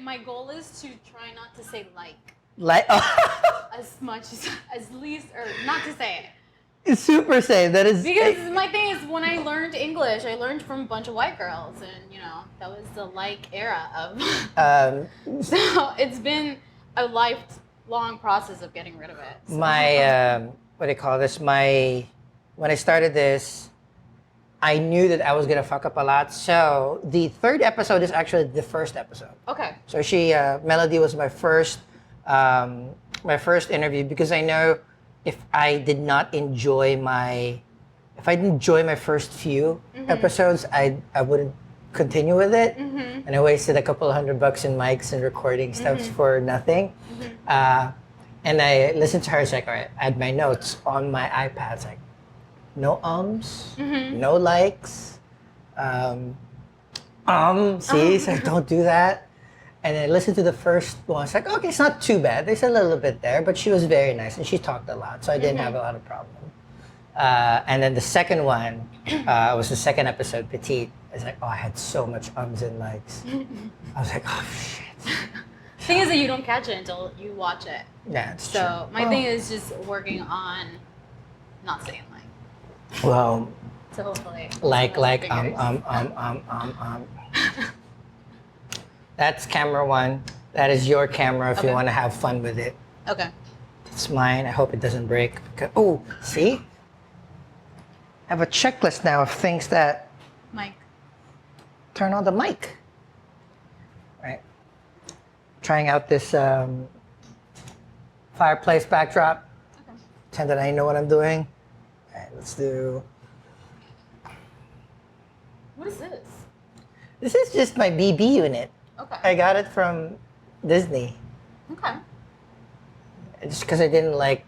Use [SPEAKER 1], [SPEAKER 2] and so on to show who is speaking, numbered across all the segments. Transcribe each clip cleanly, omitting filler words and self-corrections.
[SPEAKER 1] my goal is to try not to say like as much as least, or not to say it.
[SPEAKER 2] It's super safe. That is
[SPEAKER 1] because my thing is, when I learned English, I learned from a bunch of white girls, and that was the like era of. So it's been a lifelong process of getting rid of it. So.
[SPEAKER 2] My what do you call this? When I started this, I knew that I was gonna fuck up a lot. So the third episode is actually the first episode.
[SPEAKER 1] Okay.
[SPEAKER 2] So Melody was my first interview, because I know if I didn't enjoy my first few episodes, I wouldn't continue with it, and I wasted a couple of $100 in mics and recording stuff for nothing. And I listened to her. It's like, all right, I had my notes on my iPad. It's like, no no likes, see, so don't do that. And I listened to the first one. It's like, okay, it's not too bad. There's a little bit there, but she was very nice and she talked a lot, so I didn't have a lot of problem. And then the second one was the second episode, Petite. It's like, oh, I had so much and likes. I was like, oh shit.
[SPEAKER 1] Thing is that you don't catch it until you watch it.
[SPEAKER 2] Yeah, it's
[SPEAKER 1] so
[SPEAKER 2] true.
[SPEAKER 1] My thing is just working on not saying like.
[SPEAKER 2] Well.
[SPEAKER 1] So hopefully.
[SPEAKER 2] That's camera one. That is your camera if you want to have fun with it.
[SPEAKER 1] Okay.
[SPEAKER 2] It's mine. I hope it doesn't break. Oh, see? I have a checklist now of things that...
[SPEAKER 1] Mic.
[SPEAKER 2] Turn on the mic. Right. Trying out this fireplace backdrop. Okay. Pretend that I know what I'm doing. All right, let's do...
[SPEAKER 1] What is this?
[SPEAKER 2] This is just my BB unit.
[SPEAKER 1] Okay.
[SPEAKER 2] I got it from Disney.
[SPEAKER 1] Okay.
[SPEAKER 2] Just because I didn't like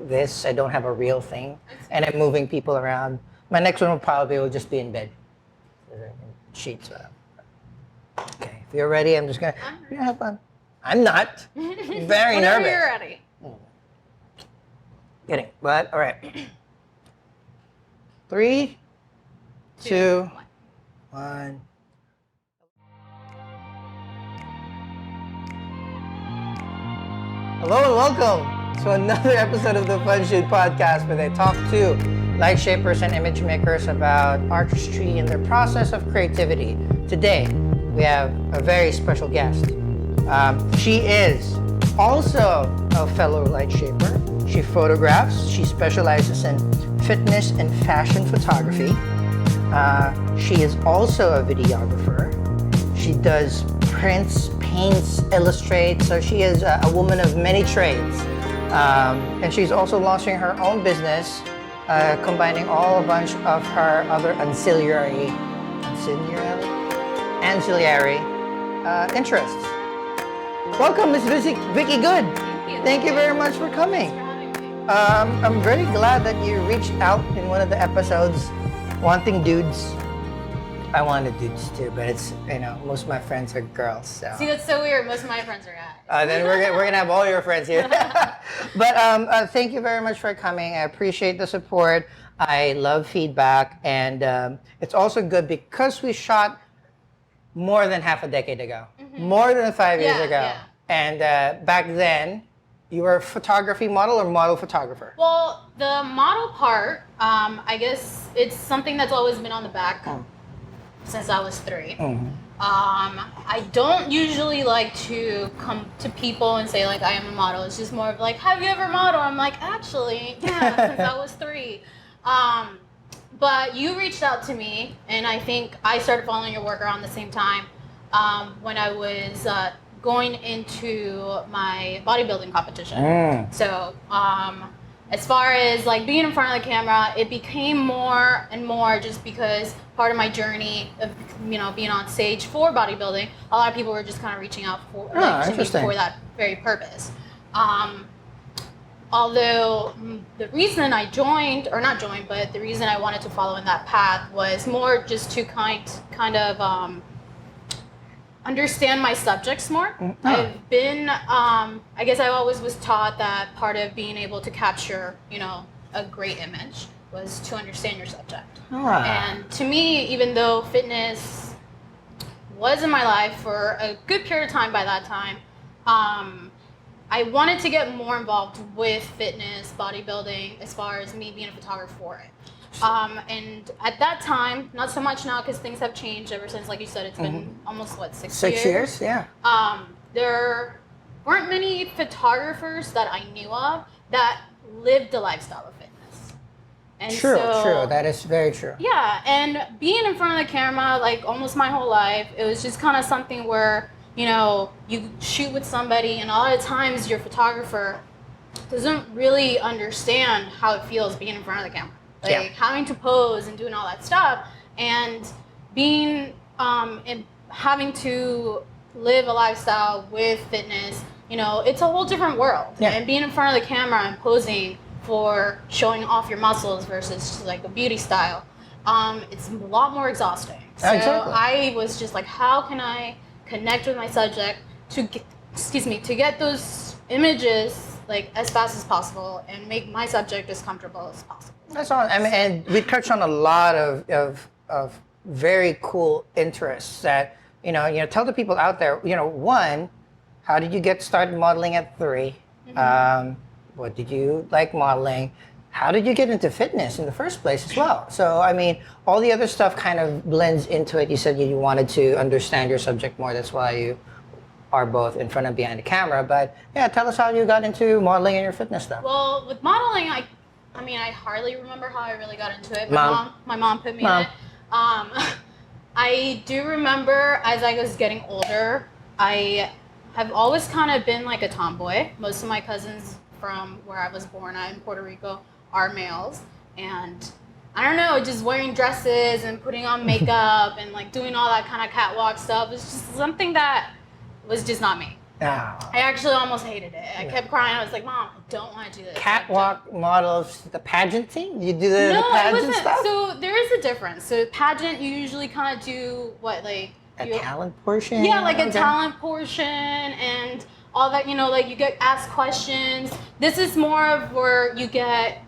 [SPEAKER 2] this, I don't have a real thing, and I'm moving people around. My next one will just be in bed. Sheets. Okay, if you're ready, I'm just gonna have fun. I'm not. Very nervous.
[SPEAKER 1] You're ready.
[SPEAKER 2] Kidding, but all right. 3, 2, 1. Hello and welcome to another episode of the Fun Shoot podcast, where they talk to light shapers and image makers about artistry and their process of creativity. Today, we have a very special guest. She is also a fellow light shaper. She photographs. She specializes in fitness and fashion photography. She is also a videographer. She does prints, paints, illustrates, so she is a woman of many trades. And she's also launching her own business, combining a bunch of her other ancillary interests. Welcome, Miss Vicky Good. Thank you very much for coming. I'm very glad that you reached out in one of the episodes wanting dudes. I wanted dudes too, but it's, most of my friends are girls, so.
[SPEAKER 1] See, that's so weird. Most of my friends are guys.
[SPEAKER 2] Then we're gonna have all your friends here. But thank you very much for coming. I appreciate the support. I love feedback, and it's also good because we shot more than half a decade ago, more than 5 years ago.
[SPEAKER 1] Yeah.
[SPEAKER 2] And back then, you were a photography model or model photographer?
[SPEAKER 1] Well, the model part, I guess it's something that's always been on the back. Since I was 3. I don't usually like to come to people and say like I am a model. It's just more of like, have you ever modeled? I'm like, actually, yeah, since I was 3. But you reached out to me, and I think I started following your work around the same time when I was going into my bodybuilding competition. So as far as like being in front of the camera, it became more and more just because part of my journey of being on stage for bodybuilding, a lot of people were just kind of reaching out for to me for that very purpose. Although the reason I but the reason I wanted to follow in that path was more just to kind of understand my subjects more. I've been, I guess I always was taught that part of being able to capture, a great image was to understand your subject. And to me, even though fitness was in my life for a good period of time by that time. I wanted to get more involved with fitness, bodybuilding, as far as me being a photographer for it. And at that time, not so much now because things have changed ever since, like you said, it's been almost, 6 years?
[SPEAKER 2] 6 years, yeah.
[SPEAKER 1] There weren't many photographers that I knew of that lived the lifestyle of fitness. And
[SPEAKER 2] true. That is very true.
[SPEAKER 1] Yeah, and being in front of the camera, like almost my whole life, it was just kind of something where, you shoot with somebody, and a lot of times your photographer doesn't really understand how it feels being in front of the camera. Like having to pose and doing all that stuff, and being and having to live a lifestyle with fitness, it's a whole different world.
[SPEAKER 2] Yeah.
[SPEAKER 1] And being in front of the camera and posing for showing off your muscles versus like a beauty style, it's a lot more exhausting. So
[SPEAKER 2] exactly.
[SPEAKER 1] I was just like, how can I connect with my subject to get those images like as fast as possible and make my subject as comfortable as possible.
[SPEAKER 2] That's all. I mean, and we touched on a lot of very cool interests that tell the people out there. One, how did you get started modeling at 3? What did you like modeling? How did you get into fitness in the first place as well? So, I mean, all the other stuff kind of blends into it. You said you wanted to understand your subject more. That's why you are both in front and behind the camera. But yeah, tell us how you got into modeling and your fitness stuff.
[SPEAKER 1] Well, with modeling, I I hardly remember how I really got into it. My mom put me in it. I do remember as I was getting older, I have always kind of been like a tomboy. Most of my cousins from where I was born at in Puerto Rico are males, and I don't know, just wearing dresses and putting on makeup and like doing all that kind of catwalk stuff was just something that was just not me. I actually almost hated it. I kept crying. I was like, Mom, I don't want to do this.
[SPEAKER 2] Catwalk models, the pageanting? You do the pageant stuff?
[SPEAKER 1] So there is a difference. So pageant, you usually kind of do what, like...
[SPEAKER 2] A talent portion?
[SPEAKER 1] Yeah, like a talent portion and all that, like you get asked questions. This is more of where you get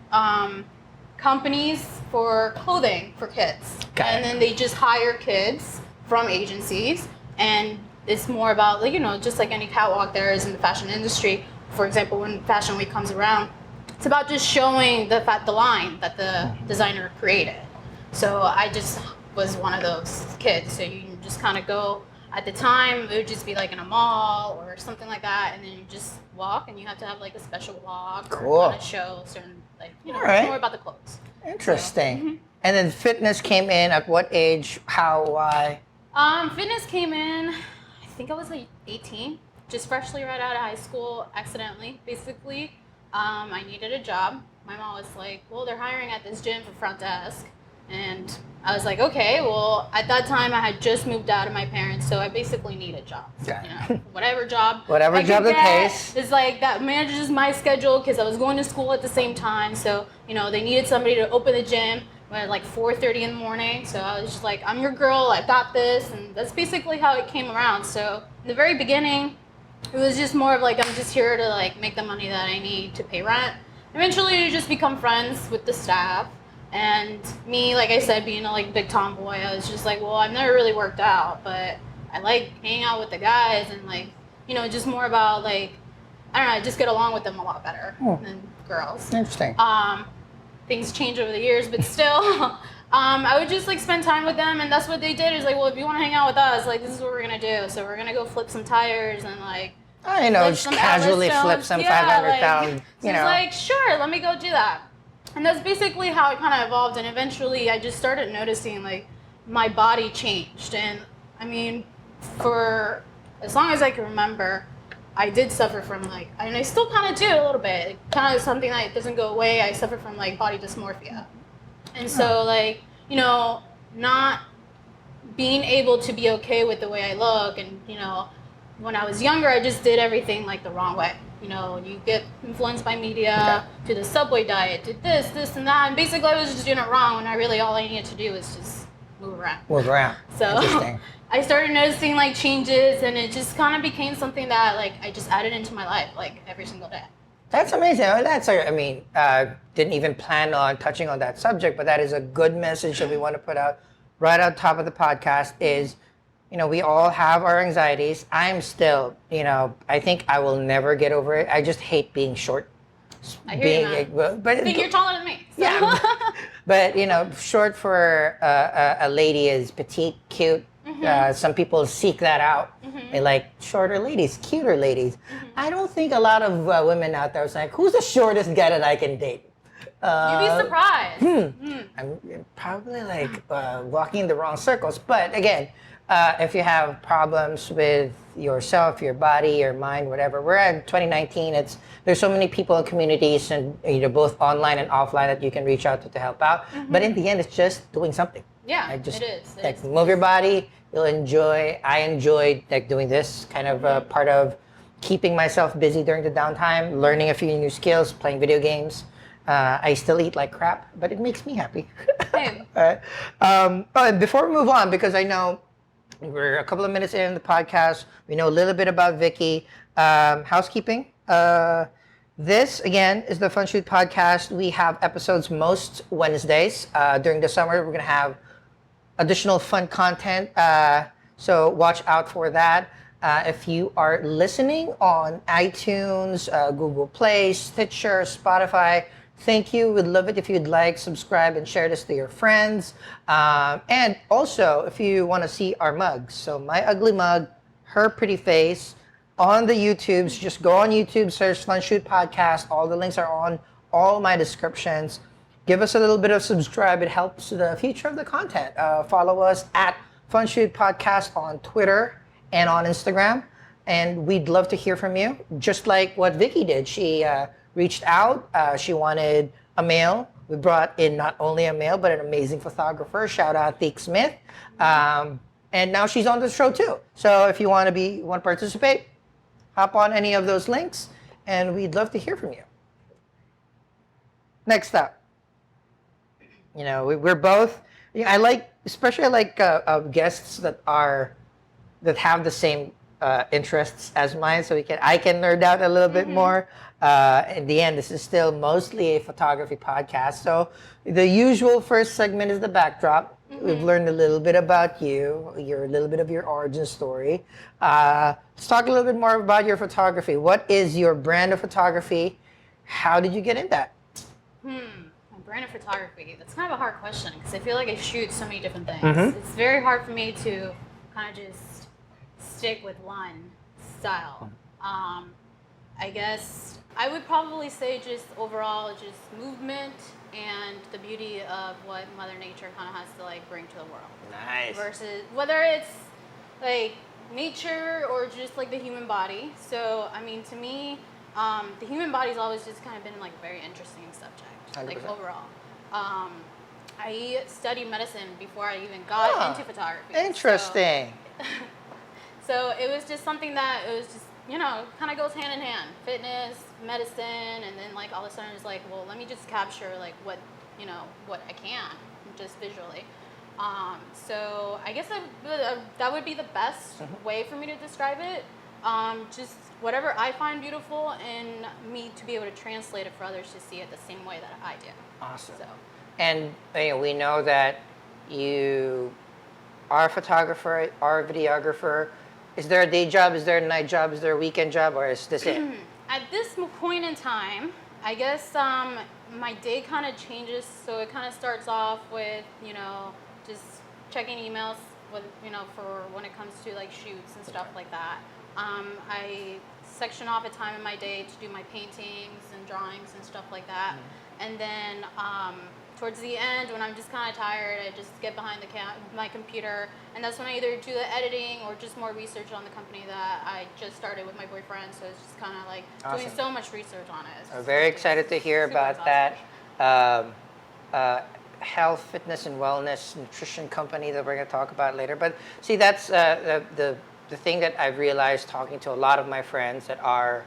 [SPEAKER 1] companies for clothing for kids. And then they just hire kids from agencies, and it's more about, just like any catwalk there is in the fashion industry. For example, when Fashion Week comes around, it's about just showing the line that the designer created. So I just was one of those kids. So you just kind of go, at the time, it would just be like in a mall or something like that, and then you just walk, and you have to have like a special walk or kind of show certain, it's more about the clothes.
[SPEAKER 2] Interesting. So, and then fitness came in at what age? How? Why?
[SPEAKER 1] Fitness came in, I think I was like 18, just freshly right out of high school, accidentally, basically. I needed a job. My mom was like, well, they're hiring at this gym for front desk. And I was like, okay, well, at that time I had just moved out of my parents, so I basically need a job. Whatever job.
[SPEAKER 2] Whatever job that pays.
[SPEAKER 1] It's like that manages my schedule because I was going to school at the same time. So, they needed somebody to open the gym at like 4:30 in the morning. So I was just like, I'm your girl, I got this. And that's basically how it came around. So in the very beginning, it was just more of like, I'm just here to like make the money that I need to pay rent. Eventually you just become friends with the staff. And me, like I said, being a like big tomboy, I was just like, well, I've never really worked out, but I like hanging out with the guys and like, just more about like, I don't know, I just get along with them a lot better than girls.
[SPEAKER 2] Interesting.
[SPEAKER 1] Things change over the years, but still, I would just like spend time with them, and that's what they did. Is like, well, if you want to hang out with us, like this is what we're gonna do. So we're gonna go flip some tires and like,
[SPEAKER 2] just casually flip some 500 pound.
[SPEAKER 1] So it's like, sure, let me go do that. And that's basically how it kind of evolved. And eventually, I just started noticing like my body changed. And I mean, for as long as I can remember, I did suffer from like, and I still kind of do a little bit, kind of something that doesn't go away. I suffer from like body dysmorphia. And so like, not being able to be okay with the way I look. And, when I was younger, I just did everything like the wrong way. You get influenced by media, to the Subway diet, to this and that. And basically I was just doing it wrong when I really all I needed to do was just move around. So I started noticing like changes, and it just kind of became something that like I just added into my life like every single day.
[SPEAKER 2] That's amazing. Didn't even plan on touching on that subject, but that is a good message that we want to put out right on top of the podcast is we all have our anxieties. I'm still, I think I will never get over it. I just hate being short.
[SPEAKER 1] I hear you, man.
[SPEAKER 2] But
[SPEAKER 1] I think you're taller than me. So.
[SPEAKER 2] yeah, but short for a lady is petite, cute. Some people seek that out. They like shorter ladies, cuter ladies. I don't think a lot of women out there are like, who's the shortest guy that I can date?
[SPEAKER 1] You'd be surprised.
[SPEAKER 2] I'm probably like walking in the wrong circles. But again, if you have problems with yourself, your body, your mind, whatever, we're at 2019. There's so many people in communities and both online and offline that you can reach out to help out. But in the end, it's just doing something.
[SPEAKER 1] Yeah,
[SPEAKER 2] it
[SPEAKER 1] is.
[SPEAKER 2] Like move your body. You'll enjoy. I enjoyed like doing this kind of part of keeping myself busy during the downtime, learning a few new skills, playing video games. I still eat like crap, but it makes me happy.
[SPEAKER 1] Same.
[SPEAKER 2] But before we move on, because I know we're a couple of minutes in the podcast, we know a little bit about Vicky. Housekeeping. This, again, is the Fun Shoot podcast. We have episodes most Wednesdays. During the summer, we're going to have additional fun content. So watch out for that. If you are listening on iTunes, Google Play, Stitcher, Spotify, thank you. We'd love it if you'd like, subscribe, and share this to your friends. And also, if you want to see our mugs. So my ugly mug, her pretty face, on the YouTubes. Just go on YouTube, search Fun Shoot Podcast. All the links are on all my descriptions. Give us a little bit of subscribe. It helps the future of the content. Follow us at Fun Shoot Podcast on Twitter and on Instagram. And we'd love to hear from you. Just like what Vicky did. She reached out. She wanted a male. We brought in not only a male, but an amazing photographer. Shout out Thiek Smith. And now she's on the show too. So if you want to participate, hop on any of those links, and we'd love to hear from you. Next up, we're both. I like guests that have the same interests as mine, so I can nerd out a little bit more. In the end, this is still mostly a photography podcast. So the usual first segment is the backdrop. We've learned a little bit about you, a little bit of your origin story. Let's talk a little bit more about your photography. What is your brand of photography? How did you get in that?
[SPEAKER 1] My brand of photography. That's kind of a hard question because I feel like I shoot so many different things. It's very hard for me to kind of just stick with one style. I guess I would probably say just overall just movement and the beauty of what Mother Nature kind of has to like bring to the world.
[SPEAKER 2] Nice.
[SPEAKER 1] Versus whether it's like nature or just like the human body. So I mean, to me, the human body's always just kind of been like a very interesting subject.
[SPEAKER 2] 100%.
[SPEAKER 1] Like overall. I studied medicine before I even got into photography.
[SPEAKER 2] Interesting.
[SPEAKER 1] So it was just something that it was just, kind of goes hand in hand. Fitness, medicine, and then like all of a sudden it's like, well, let me just capture like what I can, just visually. So I guess that would be the best way for me to describe it. Just whatever I find beautiful and me to be able to translate it for others to see it the same way that I do.
[SPEAKER 2] Awesome.
[SPEAKER 1] So.
[SPEAKER 2] And we know that you are a photographer, are a videographer. Is there a day job? Is there a night job? Is there a weekend job? Or is this it?
[SPEAKER 1] At this point in time, I guess my day kind of changes. So it kind of starts off with, just checking emails with, for when it comes to like shoots and stuff like that. I section off a time in my day to do my paintings and drawings and stuff like that. And then towards the end, when I'm just kind of tired, I just get behind my computer, and that's when I either do the editing or just more research on the company that I just started with my boyfriend. So it's just kind of like doing so much research on it.
[SPEAKER 2] I'm very excited to hear about that health, fitness, and wellness nutrition company that we're going to talk about later. But see, that's the thing that I've realized talking to a lot of my friends that are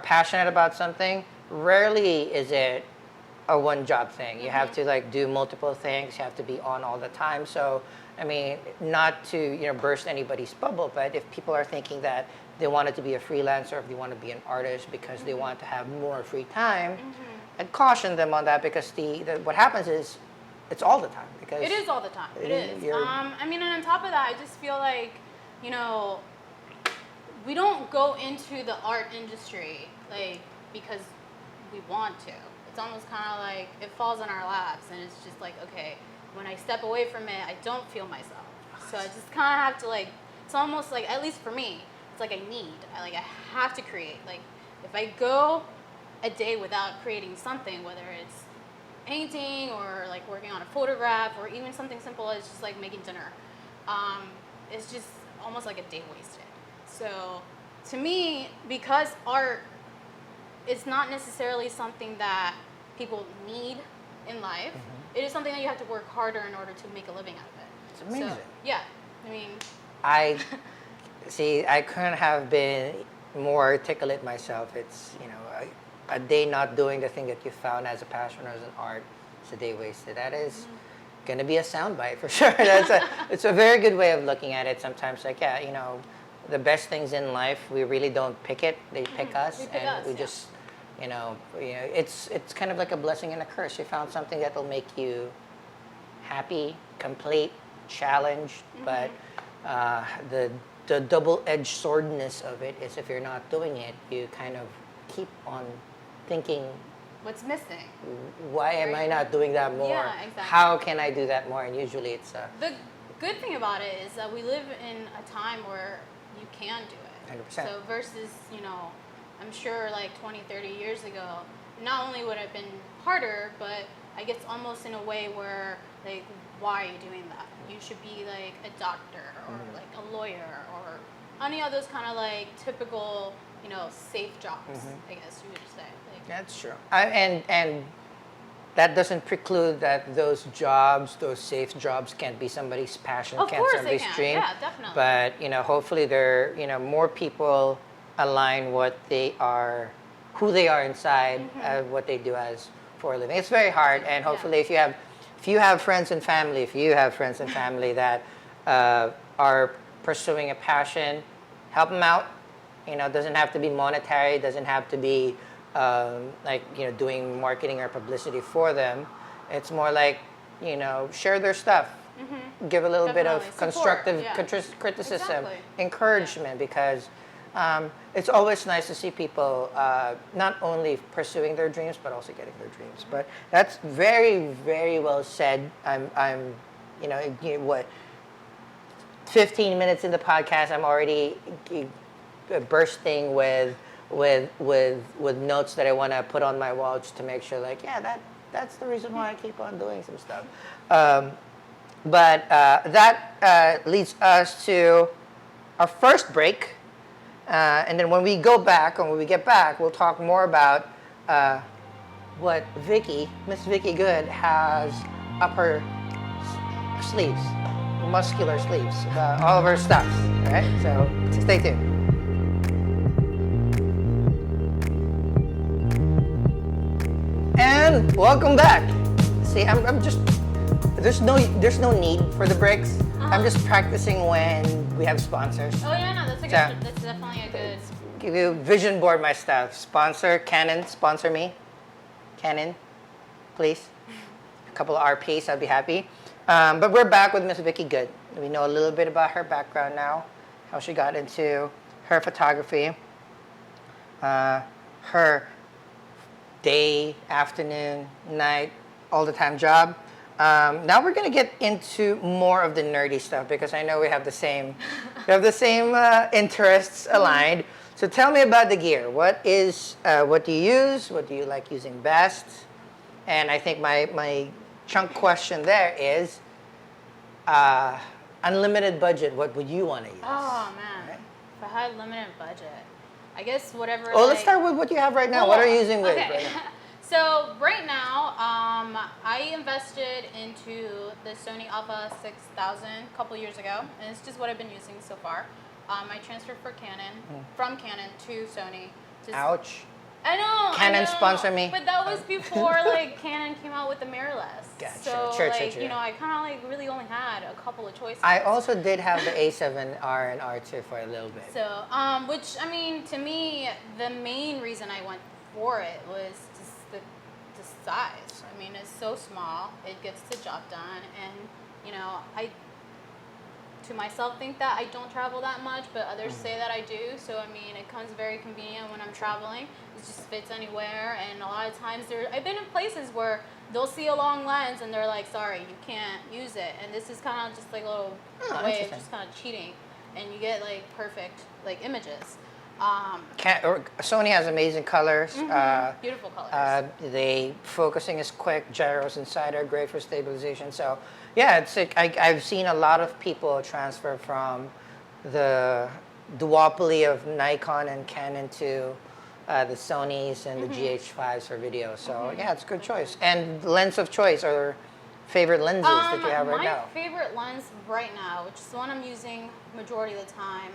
[SPEAKER 2] passionate about something. Rarely is it a one job thing. You have to like do multiple things. You have to be on all the time. So, I mean, not to burst anybody's bubble, but if people are thinking that they wanted to be a freelancer, if they want to be an artist because they want to have more free time, I'd caution them on that because what happens is it's all the time because
[SPEAKER 1] it is all the time. It is. I mean, and on top of that, I just feel like, you know, we don't go into the art industry like because we want to. It's almost kind of like it falls in our laps, and it's just like, okay, when I step away from it, I don't feel myself. So I just kind of have to like. It's almost like, at least for me, it's like I have to create. Like if I go a day without creating something, whether it's painting or like working on a photograph or even something simple as just like making dinner, it's just almost like a day wasted. So to me, because art is not necessarily something that people need in life, it is something that you have to work harder in order to make a living out of it.
[SPEAKER 2] It's amazing.
[SPEAKER 1] So, yeah, I mean,
[SPEAKER 2] I see. I couldn't have been more articulate myself. It's, you know, a day not doing the thing that you found as a passion or as an art. It's a day wasted. That is going to be a soundbite for sure. It's a very good way of looking at it. Sometimes, like, yeah, you know, the best things in life, we really don't pick it. They pick us, we just, you know, it's kind of like a blessing and a curse. You found something that will make you happy, complete, challenged, but the double-edged swordness of it is if you're not doing it, you kind of keep on thinking,
[SPEAKER 1] what's missing?
[SPEAKER 2] Why am I not doing that more?
[SPEAKER 1] Yeah, exactly.
[SPEAKER 2] How can I do that more? And usually it's
[SPEAKER 1] the good thing about it is that we live in a time where you can do it.
[SPEAKER 2] 100%.
[SPEAKER 1] So versus, you know, I'm sure like 20, 30 years ago, not only would it have been harder, but I guess almost in a way where, like, why are you doing that? You should be like a doctor or like a lawyer or any of those kind of like typical, you know, safe jobs, I guess you would say. Like,
[SPEAKER 2] that's true. And that doesn't preclude that those jobs, those safe jobs, can't be somebody's passion,
[SPEAKER 1] of
[SPEAKER 2] can't
[SPEAKER 1] course
[SPEAKER 2] somebody's
[SPEAKER 1] they can.
[SPEAKER 2] dream.
[SPEAKER 1] Yeah, definitely.
[SPEAKER 2] But, you know, hopefully more people align what they are, who they are inside, what they do as for a living. It's very hard, and hopefully if you have friends and family that are pursuing a passion, help them out. You know, it doesn't have to be monetary, it doesn't have to be like, you know, doing marketing or publicity for them. It's more like, you know, share their stuff. Give a little bit of constructive criticism, encouragement, because it's always nice to see people not only pursuing their dreams but also getting their dreams. But that's very, very well said. I'm you know, what, 15 minutes in the podcast, I'm already bursting with notes that I want to put on my wall just to make sure, like, yeah, that's the reason why I keep on doing some stuff. But that leads us to our first break. And then when we get back, we'll talk more about what Miss Vicky Good, has up her sleeves, muscular sleeves, all of her stuff. All right, so stay tuned. And welcome back. See, I'm just, there's no need for the breaks. I'm just practicing when we have sponsors.
[SPEAKER 1] Oh yeah, no, that's definitely a good.
[SPEAKER 2] Give you vision board my stuff. Sponsor Canon, sponsor me. Canon, please. A couple of RPs, I'd be happy. But we're back with Miss Vicky Good. We know a little bit about her background now, how she got into her photography, her day, afternoon, night, all the time job. Now we're going to get into more of the nerdy stuff because I know we have the same interests aligned. So tell me about the gear. What do you use? What do you like using best? And I think my chunk question there is, unlimited budget, what would you want to use?
[SPEAKER 1] Oh man, right? If I had limited budget, I guess whatever.
[SPEAKER 2] Well, let's start with what you have right now. What are you using with right now?
[SPEAKER 1] So right now, I invested into the Sony Alpha 6000 a couple years ago, and it's just what I've been using so far. I transferred from Canon to Sony.
[SPEAKER 2] Ouch.
[SPEAKER 1] I know.
[SPEAKER 2] Canon sponsor me.
[SPEAKER 1] But that was before like Canon came out with the mirrorless.
[SPEAKER 2] Gotcha.
[SPEAKER 1] So
[SPEAKER 2] Sure.
[SPEAKER 1] you know, I kind of like really only had a couple of choices.
[SPEAKER 2] I also did have the A7R and R2 for a little bit.
[SPEAKER 1] So, which I mean, to me, the main reason I went for it was just the size. I mean, it's so small. It gets the job done. And, you know, I, to myself, think that I don't travel that much, but others say that I do. So, I mean, it comes very convenient when I'm traveling. It just fits anywhere. And a lot of times, I've been in places where they'll see a long lens and they're like, sorry, you can't use it. And this is kind of just like a little way of just kind of cheating. And you get like perfect like images.
[SPEAKER 2] Sony has amazing colors.
[SPEAKER 1] Beautiful colors.
[SPEAKER 2] Focusing is quick. Gyros inside are great for stabilization. So, yeah, it's like I've seen a lot of people transfer from the duopoly of Nikon and Canon to the Sonys and the GH5s for video. So, yeah, it's a good choice. And lens of choice or favorite lenses that you have right now?
[SPEAKER 1] My favorite lens right now, which is the one I'm using majority of the time,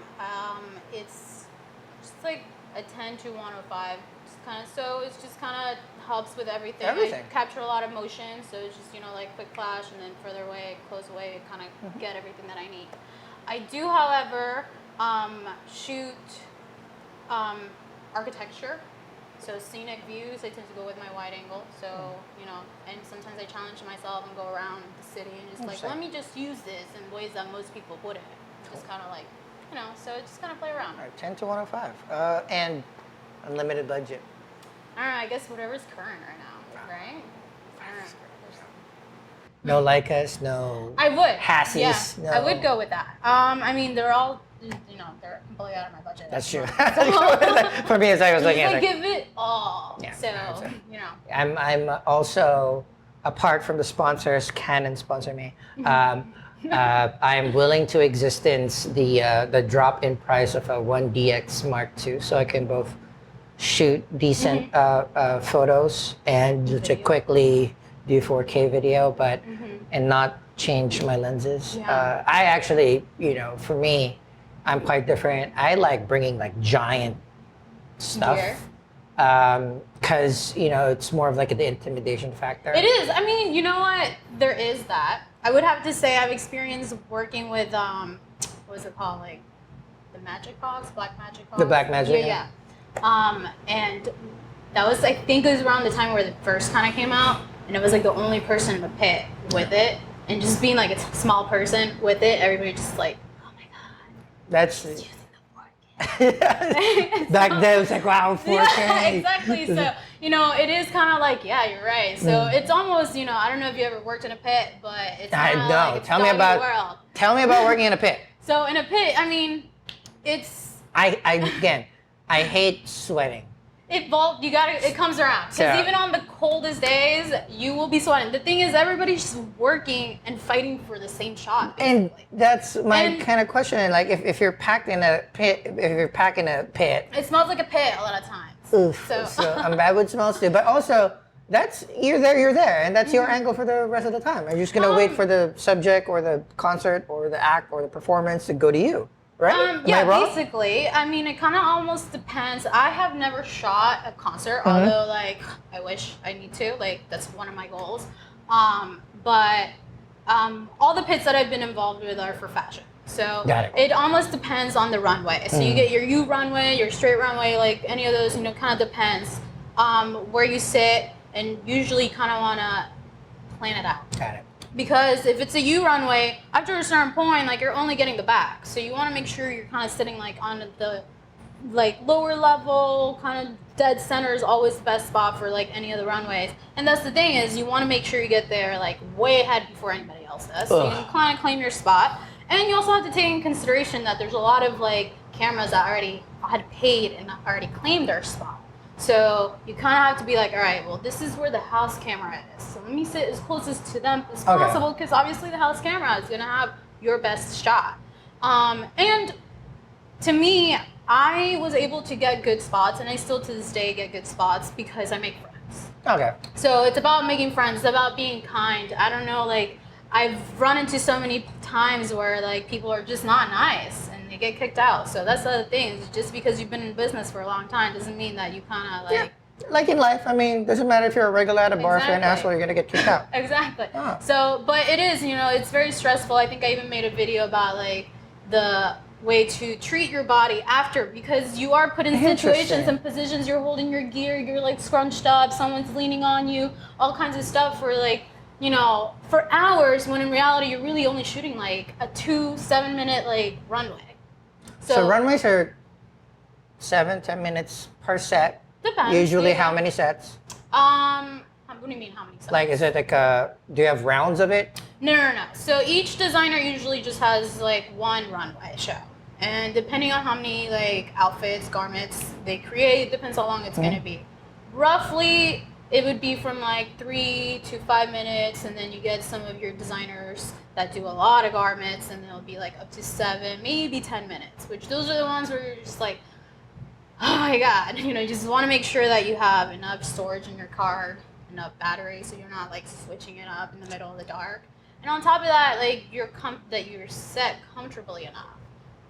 [SPEAKER 1] it's just like a 10 to 105. It's just kind of helps with everything. I capture a lot of motion, so it's just, you know, like quick flash and then further away, close away, kind of get everything that I need. I do, however, shoot architecture. So scenic views, I tend to go with my wide angle. So, you know, and sometimes I challenge myself and go around the city and just like, let me just use this in ways that most people wouldn't. Just kind of like, you know, so just kind of play around.
[SPEAKER 2] All right, 10 to 105. And unlimited budget.
[SPEAKER 1] All right, I guess whatever's current right now, right? All right.
[SPEAKER 2] No Leicas, no
[SPEAKER 1] I would.
[SPEAKER 2] Hassies.
[SPEAKER 1] Yeah,
[SPEAKER 2] no.
[SPEAKER 1] I would go with that. I mean, they're all, you know, they're completely out of my budget.
[SPEAKER 2] That's true. For me, as I was looking at it.
[SPEAKER 1] Give it all.
[SPEAKER 2] Yeah,
[SPEAKER 1] so, you know.
[SPEAKER 2] I'm also, apart from the sponsors, Canon sponsor me, I'm willing to existence the drop in price of a 1DX Mark II, so I can both shoot decent photos and to quickly do 4K video, but and not change my lenses.
[SPEAKER 1] Yeah.
[SPEAKER 2] I actually, you know, for me, I'm quite different. I like bringing like giant stuff. Because, you know, it's more of like the intimidation factor.
[SPEAKER 1] It is. I mean, you know what? There is that. I would have to say I've experienced working with, what was it called? Like, the Magic Box? Black Magic Box?
[SPEAKER 2] The Black Magic?
[SPEAKER 1] Yeah. And that was, I think it was around the time where the first kind of came out. And it was like the only person in the pit with it. And just being like a small person with it, everybody just like, oh my God.
[SPEAKER 2] That's...
[SPEAKER 1] Just using the 4K.
[SPEAKER 2] Back then, it was like, wow, 4K.
[SPEAKER 1] Yeah, exactly. So, you know, it is kind of like, yeah, you're right. So it's almost, you know, I don't know if you ever worked in a pit, but it's kind of like it's
[SPEAKER 2] Tell me about working in a pit.
[SPEAKER 1] So in a pit, I mean, it's...
[SPEAKER 2] I hate sweating.
[SPEAKER 1] It comes around. Because even on the coldest days, you will be sweating. The thing is, everybody's just working and fighting for the same shot. Basically.
[SPEAKER 2] And that's my kind of question. Like, if you're packed in a pit,
[SPEAKER 1] it smells like a pit a lot of times.
[SPEAKER 2] Oof. So bad with smells too. But also, you're there, and that's your angle for the rest of the time. Are you just gonna wait for the subject or the concert or the act or the performance to go to you? Right?
[SPEAKER 1] Yeah, basically. I mean, it kind of almost depends. I have never shot a concert, although, like, I wish I need to. Like, that's one of my goals. But all the pits that I've been involved with are for fashion. So it almost depends on the runway. So you get your U runway, your straight runway, like any of those, you know, kind of depends where you sit, and usually kind of want to plan it out.
[SPEAKER 2] Got it.
[SPEAKER 1] Because if it's a U runway, after a certain point, like you're only getting the back. So you want to make sure you're kind of sitting like on the like lower level, kind of dead center is always the best spot for like any of the runways. And that's the thing is you want to make sure you get there like way ahead before anybody else does. So you can kind of claim your spot. And you also have to take in consideration that there's a lot of like cameras that already had paid and already claimed their spot. So you kind of have to be like, all right, well, this is where the house camera is. So let me sit as closest to them as possible because obviously the house camera is going to have your best shot. And to me, I was able to get good spots, and I still to this day get good spots because I make friends.
[SPEAKER 2] Okay.
[SPEAKER 1] So it's about making friends. It's about being kind. I don't know, like, I've run into so many times where, like, people are just not nice and they get kicked out. So that's the other thing. Just because you've been in business for a long time doesn't mean that you kind of, like...
[SPEAKER 2] Yeah. Like in life, I mean, doesn't matter if you're a regular at a bar, if you're an asshole, you're going to get kicked out.
[SPEAKER 1] Exactly. So, but it is, you know, it's very stressful. I think I even made a video about, like, the way to treat your body after, because you are put in situations and positions, you're holding your gear, you're like scrunched up, someone's leaning on you, all kinds of stuff for like, you know, for hours, when in reality you're really only shooting like a 2-7 minute like runway.
[SPEAKER 2] So runways are 7-10 minutes per set.
[SPEAKER 1] Depends.
[SPEAKER 2] Usually how many sets?
[SPEAKER 1] What do you mean how many sets?
[SPEAKER 2] Like, is it like do you have rounds of it?
[SPEAKER 1] No. So each designer usually just has like one runway show. And depending on how many like outfits, garments they create, depends how long it's going to be. Roughly, it would be from like 3 to 5 minutes, and then you get some of your designers that do a lot of garments, and they'll be like up to 7, maybe 10 minutes, which those are the ones where you're just like, oh my God, you know, you just want to make sure that you have enough storage in your car, enough battery, so you're not like switching it up in the middle of the dark. And on top of that, like you're set comfortably enough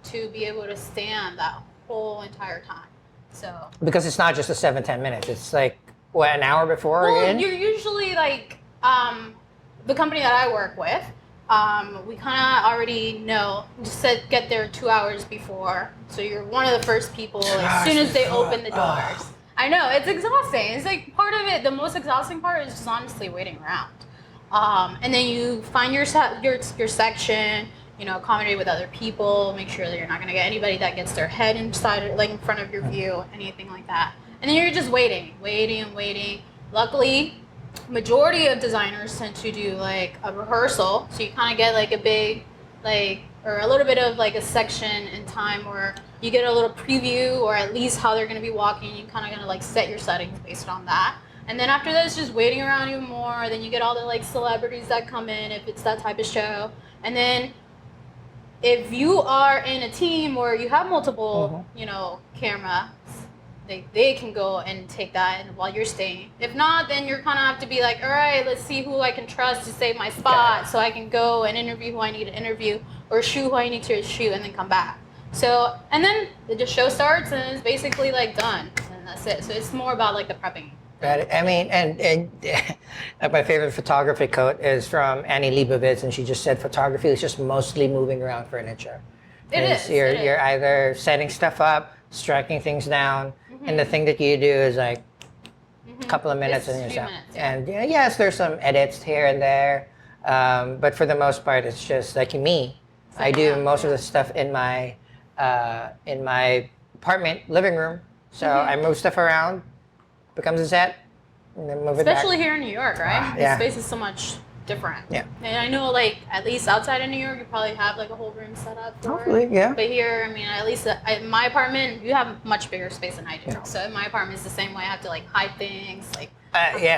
[SPEAKER 1] to be able to stand that whole entire time. So
[SPEAKER 2] because it's not just a 7-10 minutes, it's like what, an hour before?
[SPEAKER 1] Well, you're usually like the company that I work with. We kind of already know, just get there 2 hours before, so you're one of the first people as soon as they open the doors. I know, it's exhausting. It's like part of it, the most exhausting part is just honestly waiting around. And then you find your section, you know, accommodate with other people, make sure that you're not going to get anybody that gets their head inside, like in front of your view, anything like that. And then you're just waiting. Luckily, majority of designers tend to do like a rehearsal, so you kind of get like a big, like, or a little bit of like a section in time where you get a little preview, or at least how they're going to be walking. You kind of going to like set your settings based on that. And then after that, it's just waiting around even more. Then you get all the like celebrities that come in if it's that type of show. And then if you are in a team where you have multiple, you know, cameras, they can go and take that while you're staying. If not, then you're kind of have to be like, all right, let's see who I can trust to save my spot, so I can go and interview who I need to interview, or shoot who I need to shoot, and then come back. So, and then the show starts, and it's basically like done, and that's it. So it's more about like the prepping.
[SPEAKER 2] I mean, and my favorite photography quote is from Annie Leibovitz, and she just said photography is just mostly moving around furniture.
[SPEAKER 1] It is.
[SPEAKER 2] You're either setting stuff up, striking things down, and the thing that you do is like a couple of minutes in yourself. And you know, yes, there's some edits here and there, but for the most part, it's just like me. I do most of the stuff in my apartment living room. So I move stuff around, becomes a set, and then move it back.
[SPEAKER 1] Especially here in New York, right? The space is so much different. Yeah. And I know, like, at least outside of New York, you probably have like a whole room set up for
[SPEAKER 2] Hopefully, yeah.
[SPEAKER 1] But here, I mean, at least in my apartment, you have much bigger space than I do. Yeah. So in my apartment, it's the same way. I have to like hide things, like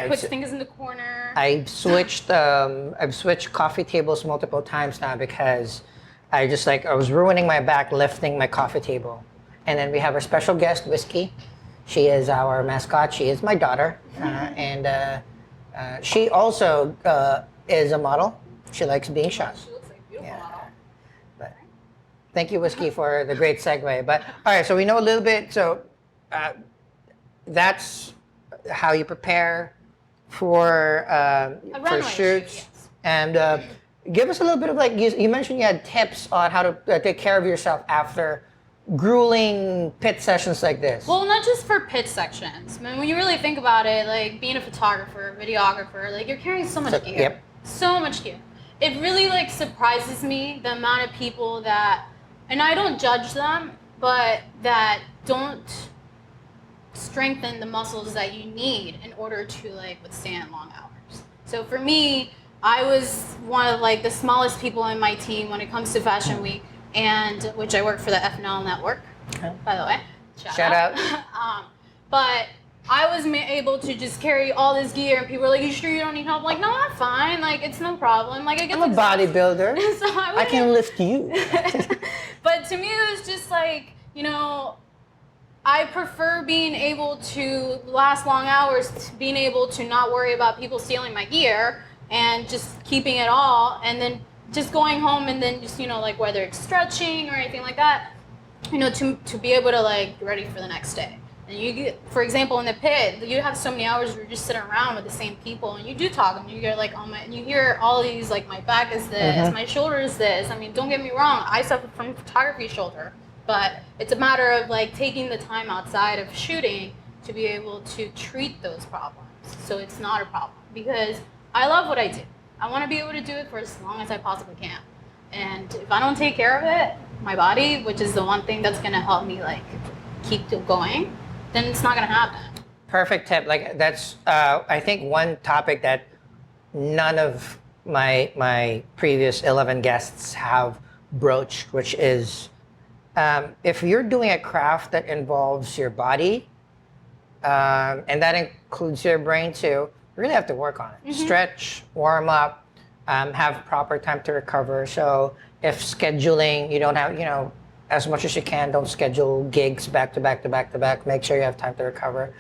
[SPEAKER 1] put things in the corner. I've
[SPEAKER 2] switched coffee tables multiple times now because I was ruining my back lifting my coffee table. And then we have our special guest, Vicky. She is our mascot. She is my daughter, and she also is a model. She likes being shot.
[SPEAKER 1] She looks like a beautiful model.
[SPEAKER 2] But thank you, Whiskey, for the great segue. But all right, so we know a little bit. So that's how you prepare for shoots.
[SPEAKER 1] Shoot, yes.
[SPEAKER 2] And give us a little bit of like you mentioned you had tips on how to take care of yourself after grueling pit sessions like this.
[SPEAKER 1] Well, not just for pit sections. I mean, when you really think about it, like being a photographer, videographer, like you're carrying so much gear.
[SPEAKER 2] Yep.
[SPEAKER 1] So much gear. It really like surprises me the amount of people that, and I don't judge them, but that don't strengthen the muscles that you need in order to like withstand long hours. So for me, I was one of like the smallest people in my team when it comes to Fashion Week. And which I work for the FNL network, by the way. Shout out. But I was able to just carry all this gear, and people were like, "You sure you don't need help?" I'm like, no, I'm fine. Like, it's no problem. Like,
[SPEAKER 2] I'm a bodybuilder.
[SPEAKER 1] So I
[SPEAKER 2] can lift you.
[SPEAKER 1] But to me, it was just like, you know, I prefer being able to last long hours, being able to not worry about people stealing my gear, and just keeping it all, and then just going home and then just, you know, like whether it's stretching or anything like that, you know, to be able to like get ready for the next day. And you get, for example, in the pit, you have so many hours where you're just sitting around with the same people, and you do talk, and you get like, and you hear all these like, my back is this, my shoulder is this. I mean, don't get me wrong, I suffer from photography shoulder, but it's a matter of like taking the time outside of shooting to be able to treat those problems, so it's not a problem, because I love what I do. I want to be able to do it for as long as I possibly can, and if I don't take care of it, my body, which is the one thing that's going to help me like keep going, then it's not going to happen.
[SPEAKER 2] Perfect tip. Like that's, I think one topic that none of my previous 11 guests have broached, which is if you're doing a craft that involves your body, and that includes your brain too, you really have to work on it. Stretch, warm up, have proper time to recover. So if scheduling, you don't have, as much as you can, don't schedule gigs back to back to back to back. Make sure you have time to recover.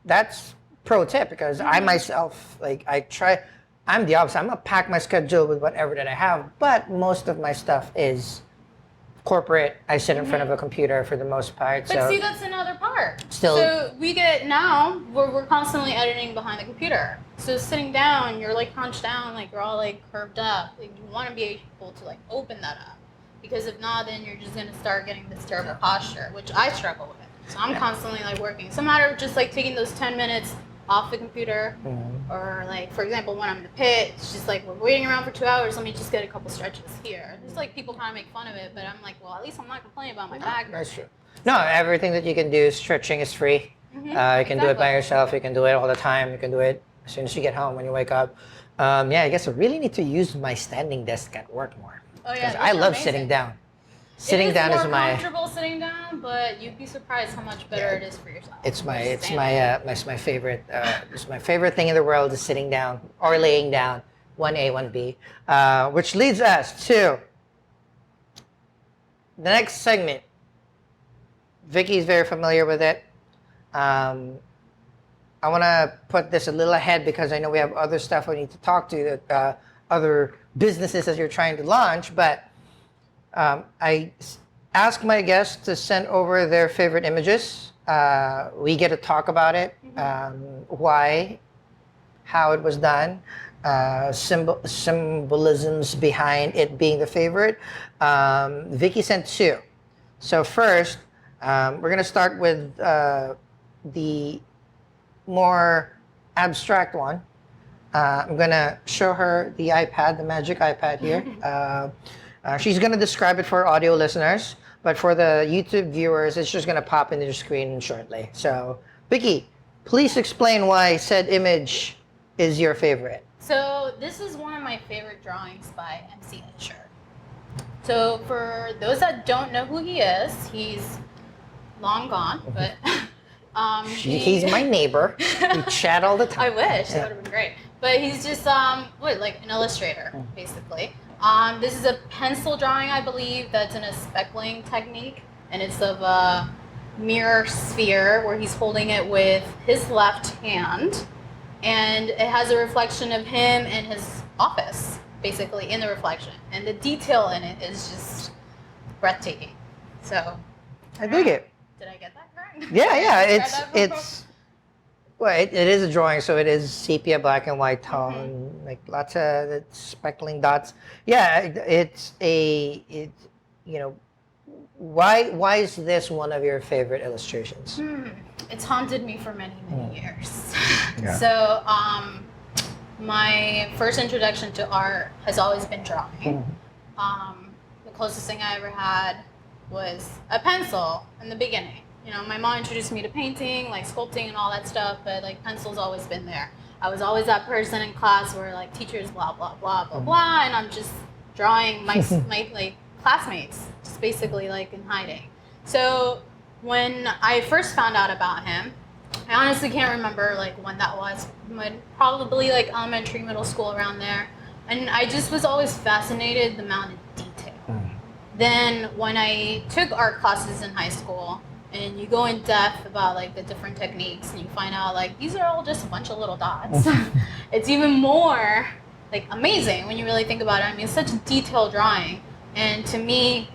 [SPEAKER 2] That's pro tip, because I myself, like I'm the opposite. I'm gonna pack my schedule with whatever that I have, but most of my stuff is corporate. I sit in front of a computer for the most part.
[SPEAKER 1] But see, that's another part. So we get now, we're constantly editing behind the computer. So sitting down, you're like crunched down, like you're all like curved up. Like, you want to be able to like open that up. Because if not, then you're just going to start getting this terrible posture, which I struggle with. So I'm constantly like working. It's a matter of just like taking those 10 minutes off the computer, or like, for example, when I'm in the pit, it's just like, we're waiting around for 2 hours, let me just get a couple stretches here. It's like people kind of make fun of it, but I'm like, well, at least I'm not complaining about my back.
[SPEAKER 2] That's true. No, everything that you can do, stretching is free. You can do it by yourself. You can do it all the time. You can do it as soon as you get home, when you wake up. I guess I really need to use my standing desk at work more.
[SPEAKER 1] Oh yeah,
[SPEAKER 2] I love sitting down. Sitting down is my
[SPEAKER 1] comfortable sitting down, but you'd be surprised how much better it is for yourself.
[SPEAKER 2] It's my favorite. It's my favorite thing in the world is sitting down or laying down. 1A, 1B, which leads us to the next segment. Vicky's very familiar with it. I want to put this a little ahead because I know we have other stuff we need to talk to, other businesses that you're trying to launch, but I ask my guests to send over their favorite images. We get to talk about it, why, how it was done, symbolisms behind it being the favorite. Vicky sent 2. So first, we're going to start with the more abstract one. I'm going to show her the iPad, the magic iPad here. She's going to describe it for audio listeners, but for the YouTube viewers, it's just going to pop into the screen shortly. So, Vicky, please explain why said image is your favorite.
[SPEAKER 1] So, this is one of my favorite drawings by MC Escher. So, for those that don't know who he is, he's long gone, but
[SPEAKER 2] he's my neighbor. We chat all the time.
[SPEAKER 1] I wish. That would have been great. But he's just like an illustrator, basically. This is a pencil drawing, I believe, that's in a speckling technique, and it's of a mirror sphere where he's holding it with his left hand, and it has a reflection of him and his office, basically, in the reflection. And the detail in it is just breathtaking. So,
[SPEAKER 2] I dig it.
[SPEAKER 1] Did I get that correct?
[SPEAKER 2] Yeah. It's well, it is a drawing, so it is sepia, black and white tone, like lots of speckling dots. Yeah, why is this one of your favorite illustrations?
[SPEAKER 1] It's haunted me for many years. Yeah. So, my first introduction to art has always been drawing. The closest thing I ever had was a pencil in the beginning. My mom introduced me to painting, like sculpting and all that stuff, but like pencil's always been there. I was always that person in class where like teachers blah blah blah blah blah, and I'm just drawing my like classmates, just basically like in hiding. So when I first found out about him, I honestly can't remember like when that was, probably like elementary, middle school, around there, and I just was always fascinated the amount of detail. Then when I took art classes in high school, and you go in depth about like the different techniques, and you find out like these are all just a bunch of little dots. It's even more like amazing when you really think about it. I mean, it's such a detailed drawing, and to me,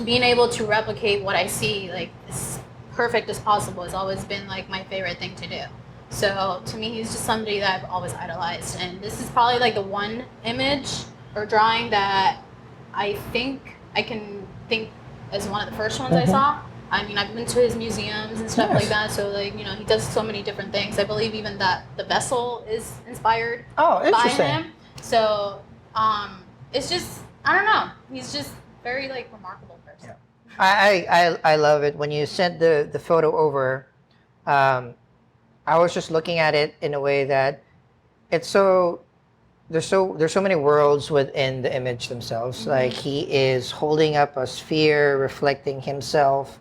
[SPEAKER 1] being able to replicate what I see like is perfect as possible has always been like my favorite thing to do. So to me, he's just somebody that I've always idolized, and this is probably like the one image or drawing that I think I can think as one of the first ones I saw. I mean, I've been to his museums and stuff like that, so like, you know, he does so many different things. I believe even that the vessel is inspired by him. So it's just, I don't know, he's just very like remarkable person.
[SPEAKER 2] Yeah. I love it. When you sent the photo over, I was just looking at it in a way that it's there's so many worlds within the image themselves. Like he is holding up a sphere reflecting himself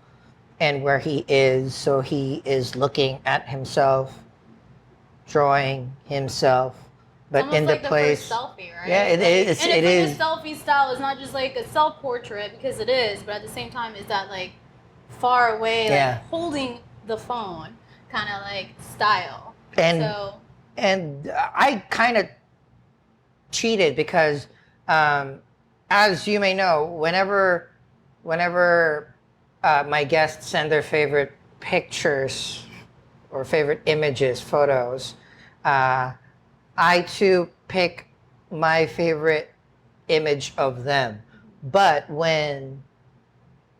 [SPEAKER 2] and where he is. So he is looking at himself, drawing himself, but in
[SPEAKER 1] like
[SPEAKER 2] the place.
[SPEAKER 1] The first selfie, right?
[SPEAKER 2] Yeah, it is.
[SPEAKER 1] And
[SPEAKER 2] it
[SPEAKER 1] it's
[SPEAKER 2] is.
[SPEAKER 1] like a selfie style. It's not just like a self-portrait, because it is, but at the same time, is that like far away, like holding the phone kind of like style.
[SPEAKER 2] And I kind of cheated because, as you may know, whenever my guests send their favorite pictures or favorite images, photos, I too pick my favorite image of them. But when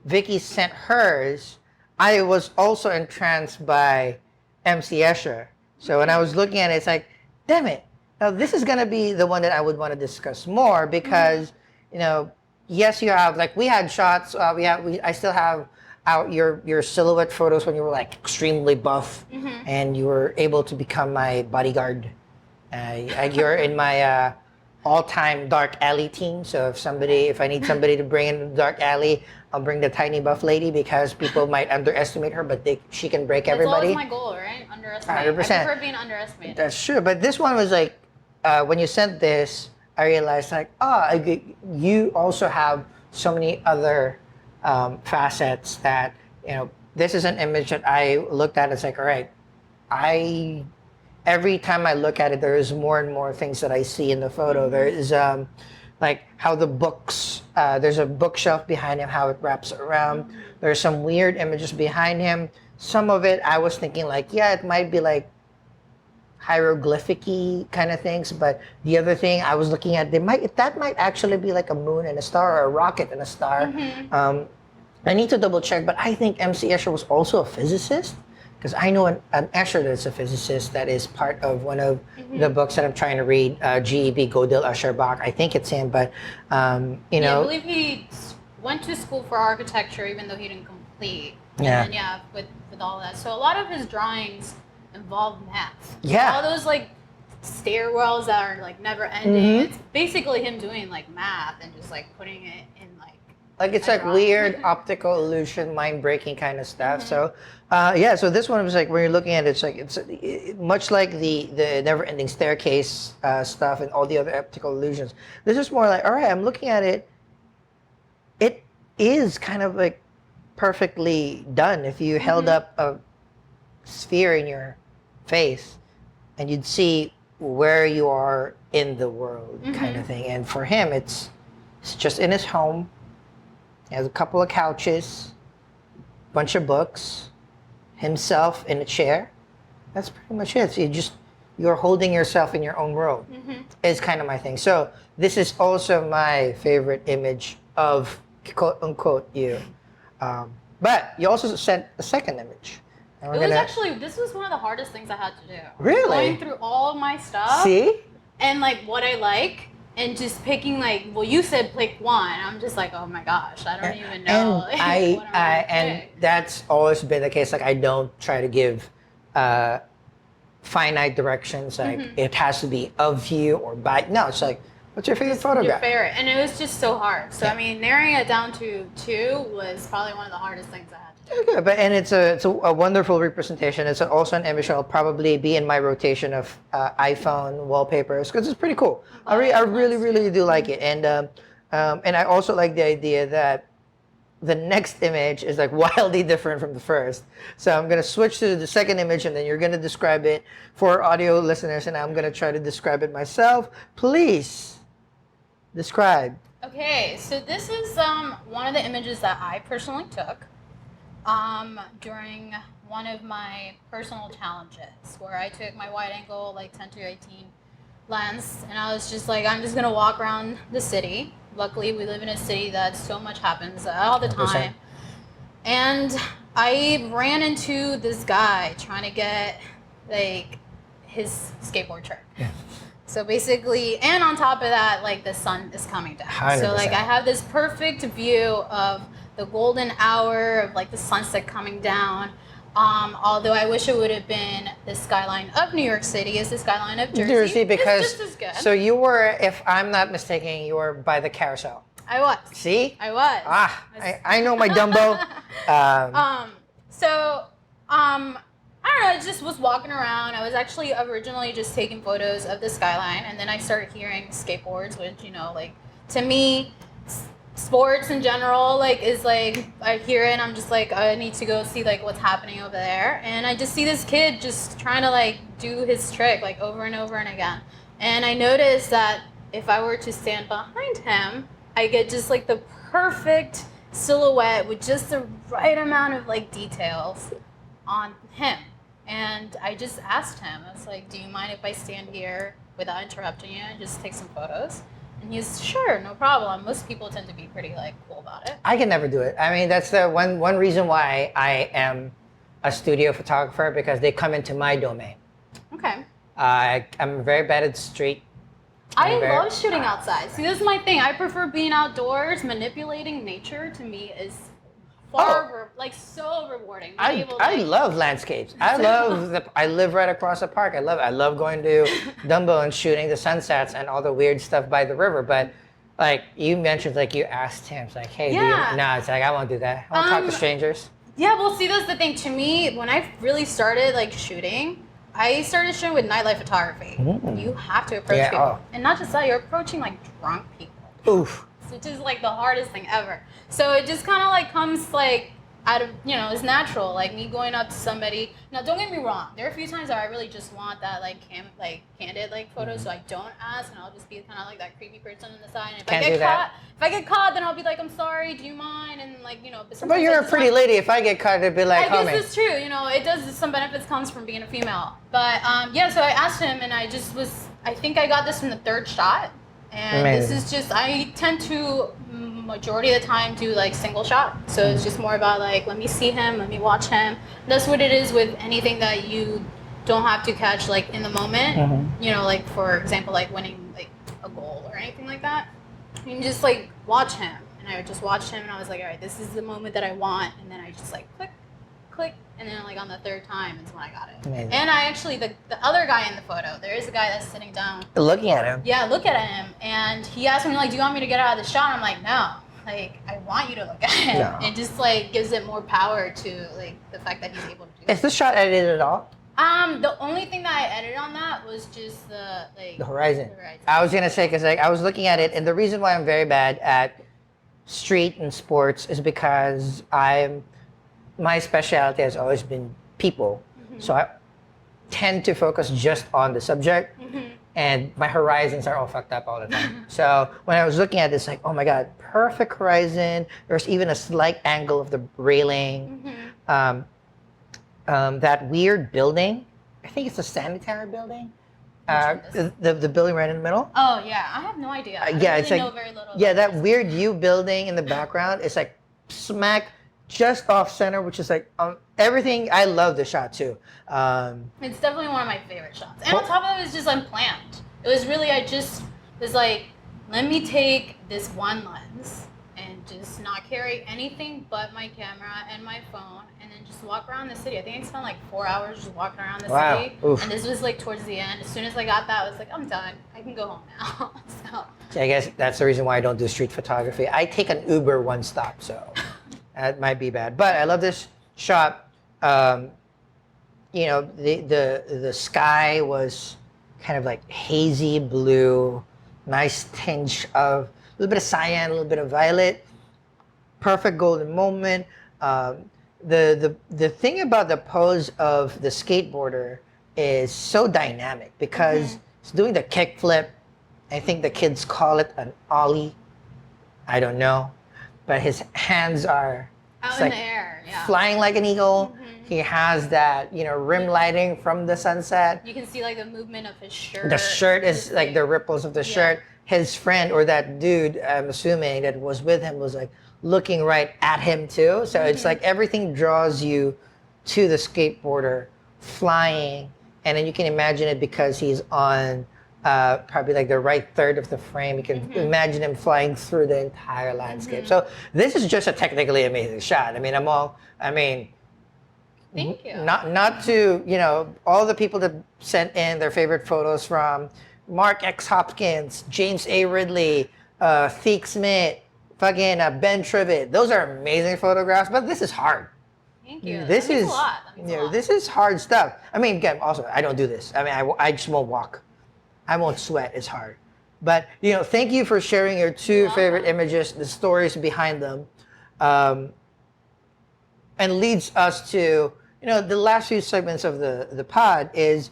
[SPEAKER 2] Vicky sent hers, I was also entranced by MC Escher. So when I was looking at it, it's like, damn it. Now this is gonna be the one that I would want to discuss more because, you know, yes, you have like we had shots. I still have out your silhouette photos when you were like extremely buff and you were able to become my bodyguard. You're in my all-time dark alley team. So if I need somebody to bring in the dark alley, I'll bring the tiny buff lady because people might underestimate her, but she can break everybody.
[SPEAKER 1] That's always my goal, right? Underestimate.
[SPEAKER 2] 100%.
[SPEAKER 1] I prefer being underestimated.
[SPEAKER 2] That's true. But this one was like, when you sent this, I realized like, you also have so many other facets that, you know, this is an image that I looked at. It's like, all right, every time I look at it, there is more and more things that I see in the photo. There is like how the books, there's a bookshelf behind him, how it wraps around. There's some weird images behind him. Some of it, I was thinking like, yeah, it might be like hieroglyphic-y kind of things, but the other thing I was looking at, that might actually be like a moon and a star or a rocket and a star. I need to double check, but I think MC Escher was also a physicist. Because I know an Escher that's a physicist that is part of one of the books that I'm trying to read, G.E.B. Godel Uscherbach. I think it's him, but, you know.
[SPEAKER 1] I believe he went to school for architecture, even though he didn't complete.
[SPEAKER 2] Yeah.
[SPEAKER 1] And with all that. So a lot of his drawings involve math.
[SPEAKER 2] Yeah.
[SPEAKER 1] All those, like, stairwells that are, like, never ending. It's basically him doing, like, math and just, like, putting it in, like
[SPEAKER 2] it's like weird optical illusion, mind-breaking kind of stuff. So, so this one was like, when you're looking at it, it's like, it's much like the never-ending staircase stuff and all the other optical illusions. This is more like, all right, I'm looking at it. It is kind of like perfectly done. If you held up a sphere in your face and you'd see where you are in the world kind of thing. And for him, it's just in his home. He has a couple of couches, bunch of books, himself in a chair. That's pretty much it. So you're holding yourself in your own world. Is kind of my thing. So this is also my favorite image of quote unquote you. But you also sent a second image.
[SPEAKER 1] This was one of the hardest things I had to do.
[SPEAKER 2] Really?
[SPEAKER 1] Going through all of my stuff.
[SPEAKER 2] See?
[SPEAKER 1] And like what I like. And just picking like, well, you said pick one. I'm just like, oh my gosh, I don't even know.
[SPEAKER 2] And that's always been the case. Like I don't try to give finite directions. Like it has to be of you or by. No, it's like, what's your favorite photograph?
[SPEAKER 1] Your favorite, and it was just so hard. So I mean, narrowing it down to two was probably one of the hardest things I had to do.
[SPEAKER 2] Okay, and it's a wonderful representation. It's also an image that'll probably be in my rotation of iPhone wallpapers because it's pretty cool. I really do like it, and I also like the idea that the next image is like wildly different from the first. So I'm gonna switch to the second image, and then you're gonna describe it for audio listeners, and I'm gonna try to describe it myself. Please describe.
[SPEAKER 1] Okay, so this is one of the images that I personally took. during one of my personal challenges where I took my wide angle like 10 to 18 lens, and I was just like, I'm just gonna walk around the city. Luckily, we live in a city that so much happens all the time.
[SPEAKER 2] 100%.
[SPEAKER 1] And I ran into this guy trying to get like his skateboard trick.
[SPEAKER 2] Yeah.
[SPEAKER 1] So basically, and on top of that, like the sun is coming down.
[SPEAKER 2] 100%.
[SPEAKER 1] So like I have this perfect view of the golden hour of like the sunset coming down. Although I wish it would have been the skyline of New York City is the skyline of Jersey.
[SPEAKER 2] Because
[SPEAKER 1] it's just as good.
[SPEAKER 2] so you were, if I'm not mistaken, you were by the carousel.
[SPEAKER 1] I was.
[SPEAKER 2] See?
[SPEAKER 1] I was.
[SPEAKER 2] I know my Dumbo.
[SPEAKER 1] I don't know, I just was walking around. I was actually originally just taking photos of the skyline, and then I started hearing skateboards, which, you know, like, to me, sports in general, like, is like, I hear it and I'm just like, I need to go see, like, what's happening over there. And I just see this kid just trying to, like, do his trick, like, over and over and again. And I noticed that if I were to stand behind him, I get just, like, the perfect silhouette with just the right amount of, like, details on him. And I just asked him, I was like, do you mind if I stand here without interrupting you and just take some photos? And he's, sure, no problem. Most people tend to be pretty like cool about it.
[SPEAKER 2] I can never do it. I mean, that's the one reason why I am a studio photographer, because they come into my domain.
[SPEAKER 1] Okay.
[SPEAKER 2] I'm very bad at street.
[SPEAKER 1] I love shooting outside. See, this is my thing. I prefer being outdoors. Manipulating nature to me is so rewarding.
[SPEAKER 2] I love landscapes. I live right across the park. I love going to Dumbo and shooting the sunsets and all the weird stuff by the river. But like you mentioned, like you asked him, it's like, hey, no, it's like I won't do that. I won't talk to strangers.
[SPEAKER 1] Yeah, well, see, that's the thing. To me, when I really started like shooting, I started shooting with nightlife photography. You have to approach people, and not just that, you're approaching like drunk people.
[SPEAKER 2] Oof.
[SPEAKER 1] Which is like the hardest thing ever. So it just kind of like comes like out of, you know, it's natural. Like me going up to somebody. Now, don't get me wrong. There are a few times that I really just want that like candid like photo, so I don't ask, and I'll just be kind of like that creepy person on the side. And if I get caught, then I'll be like, I'm sorry, do you mind? And like, you know.
[SPEAKER 2] But you're a pretty lady. If I get caught, it'd be like,
[SPEAKER 1] I guess it's true. You know, it does. Some benefits comes from being a female. But yeah, so I asked him, and I think I got this from the third shot. And
[SPEAKER 2] Amazing.
[SPEAKER 1] This is just, I tend to, majority of the time, do like single shot. So it's just more about like, let me see him, let me watch him. That's what it is with anything that you don't have to catch like in the moment. You know, like for example, like winning like a goal or anything like that. You can just like watch him. And I would just watch him, and I was like, all right, this is the moment that I want. And then I just like click. And then like on the third time is when I got it.
[SPEAKER 2] Amazing.
[SPEAKER 1] And I actually, the other guy in the photo, there is a guy that's sitting down.
[SPEAKER 2] Looking at him.
[SPEAKER 1] Yeah, look at him. And he asked me like, do you want me to get out of the shot? I'm like, no. Like, I want you to look at him. No. It just like gives it more power to like the fact that he's able to do that.
[SPEAKER 2] Is the shot edited at all?
[SPEAKER 1] The only thing that I edited on that was just the
[SPEAKER 2] horizon. I was gonna say, because like I was looking at it, and the reason why I'm very bad at street and sports is because my specialty has always been people. So I tend to focus just on the subject, and my horizons are all fucked up all the time. So when I was looking at this, like, oh my God, perfect horizon. There's even a slight angle of the railing. That weird building, I think it's a sanitary building. The building right in the middle.
[SPEAKER 1] Oh yeah, I have no idea. I
[SPEAKER 2] it's
[SPEAKER 1] really
[SPEAKER 2] like,
[SPEAKER 1] know very little.
[SPEAKER 2] Yeah, that weird U building in the background is like smack just off center, which is like everything. I love the shot too.
[SPEAKER 1] It's definitely one of my favorite shots. And on top of it, it was just unplanned. It was really, I just was like, let me take this one lens and just not carry anything but my camera and my phone, and then just walk around the city. I think I spent like 4 hours just walking around the city. Oof. And this was like towards the end. As soon as I got that, I was like, I'm done. I can go home now. So
[SPEAKER 2] I guess that's the reason why I don't do street photography. I take an Uber one stop, so that might be bad. But I love this shot. You know, the sky was kind of like hazy blue, nice tinge of a little bit of cyan, a little bit of violet. Perfect golden moment. The thing about the pose of the skateboarder is so dynamic because it's doing the kick flip. I think the kids call it an ollie. I don't know. But his hands are
[SPEAKER 1] Out
[SPEAKER 2] It's
[SPEAKER 1] in
[SPEAKER 2] like
[SPEAKER 1] the air, yeah.
[SPEAKER 2] flying like an eagle. He has that, rim lighting from the sunset.
[SPEAKER 1] You can see like the movement of his shirt.
[SPEAKER 2] The shirt is
[SPEAKER 1] Just,
[SPEAKER 2] like the ripples of the shirt. His friend or that dude, I'm assuming, that was with him was like looking right at him too. So it's like everything draws you to the skateboarder flying, and then you can imagine it because he's on probably like the right third of the frame. You can imagine him flying through the entire landscape. So this is just a technically amazing shot.
[SPEAKER 1] Thank you.
[SPEAKER 2] Not to, all the people that sent in their favorite photos from Mark X. Hopkins, James A. Ridley, Theek Smith, fucking Ben Trivet. Those are amazing photographs, but this is hard.
[SPEAKER 1] Thank you.
[SPEAKER 2] This
[SPEAKER 1] that means
[SPEAKER 2] is
[SPEAKER 1] a lot. That means a lot.
[SPEAKER 2] This is hard stuff. Again, also, I don't do this. I just won't walk. I won't sweat. It's hard. But, thank you for sharing your two favorite images, the stories behind them. And leads us to, the last few segments of the pod is,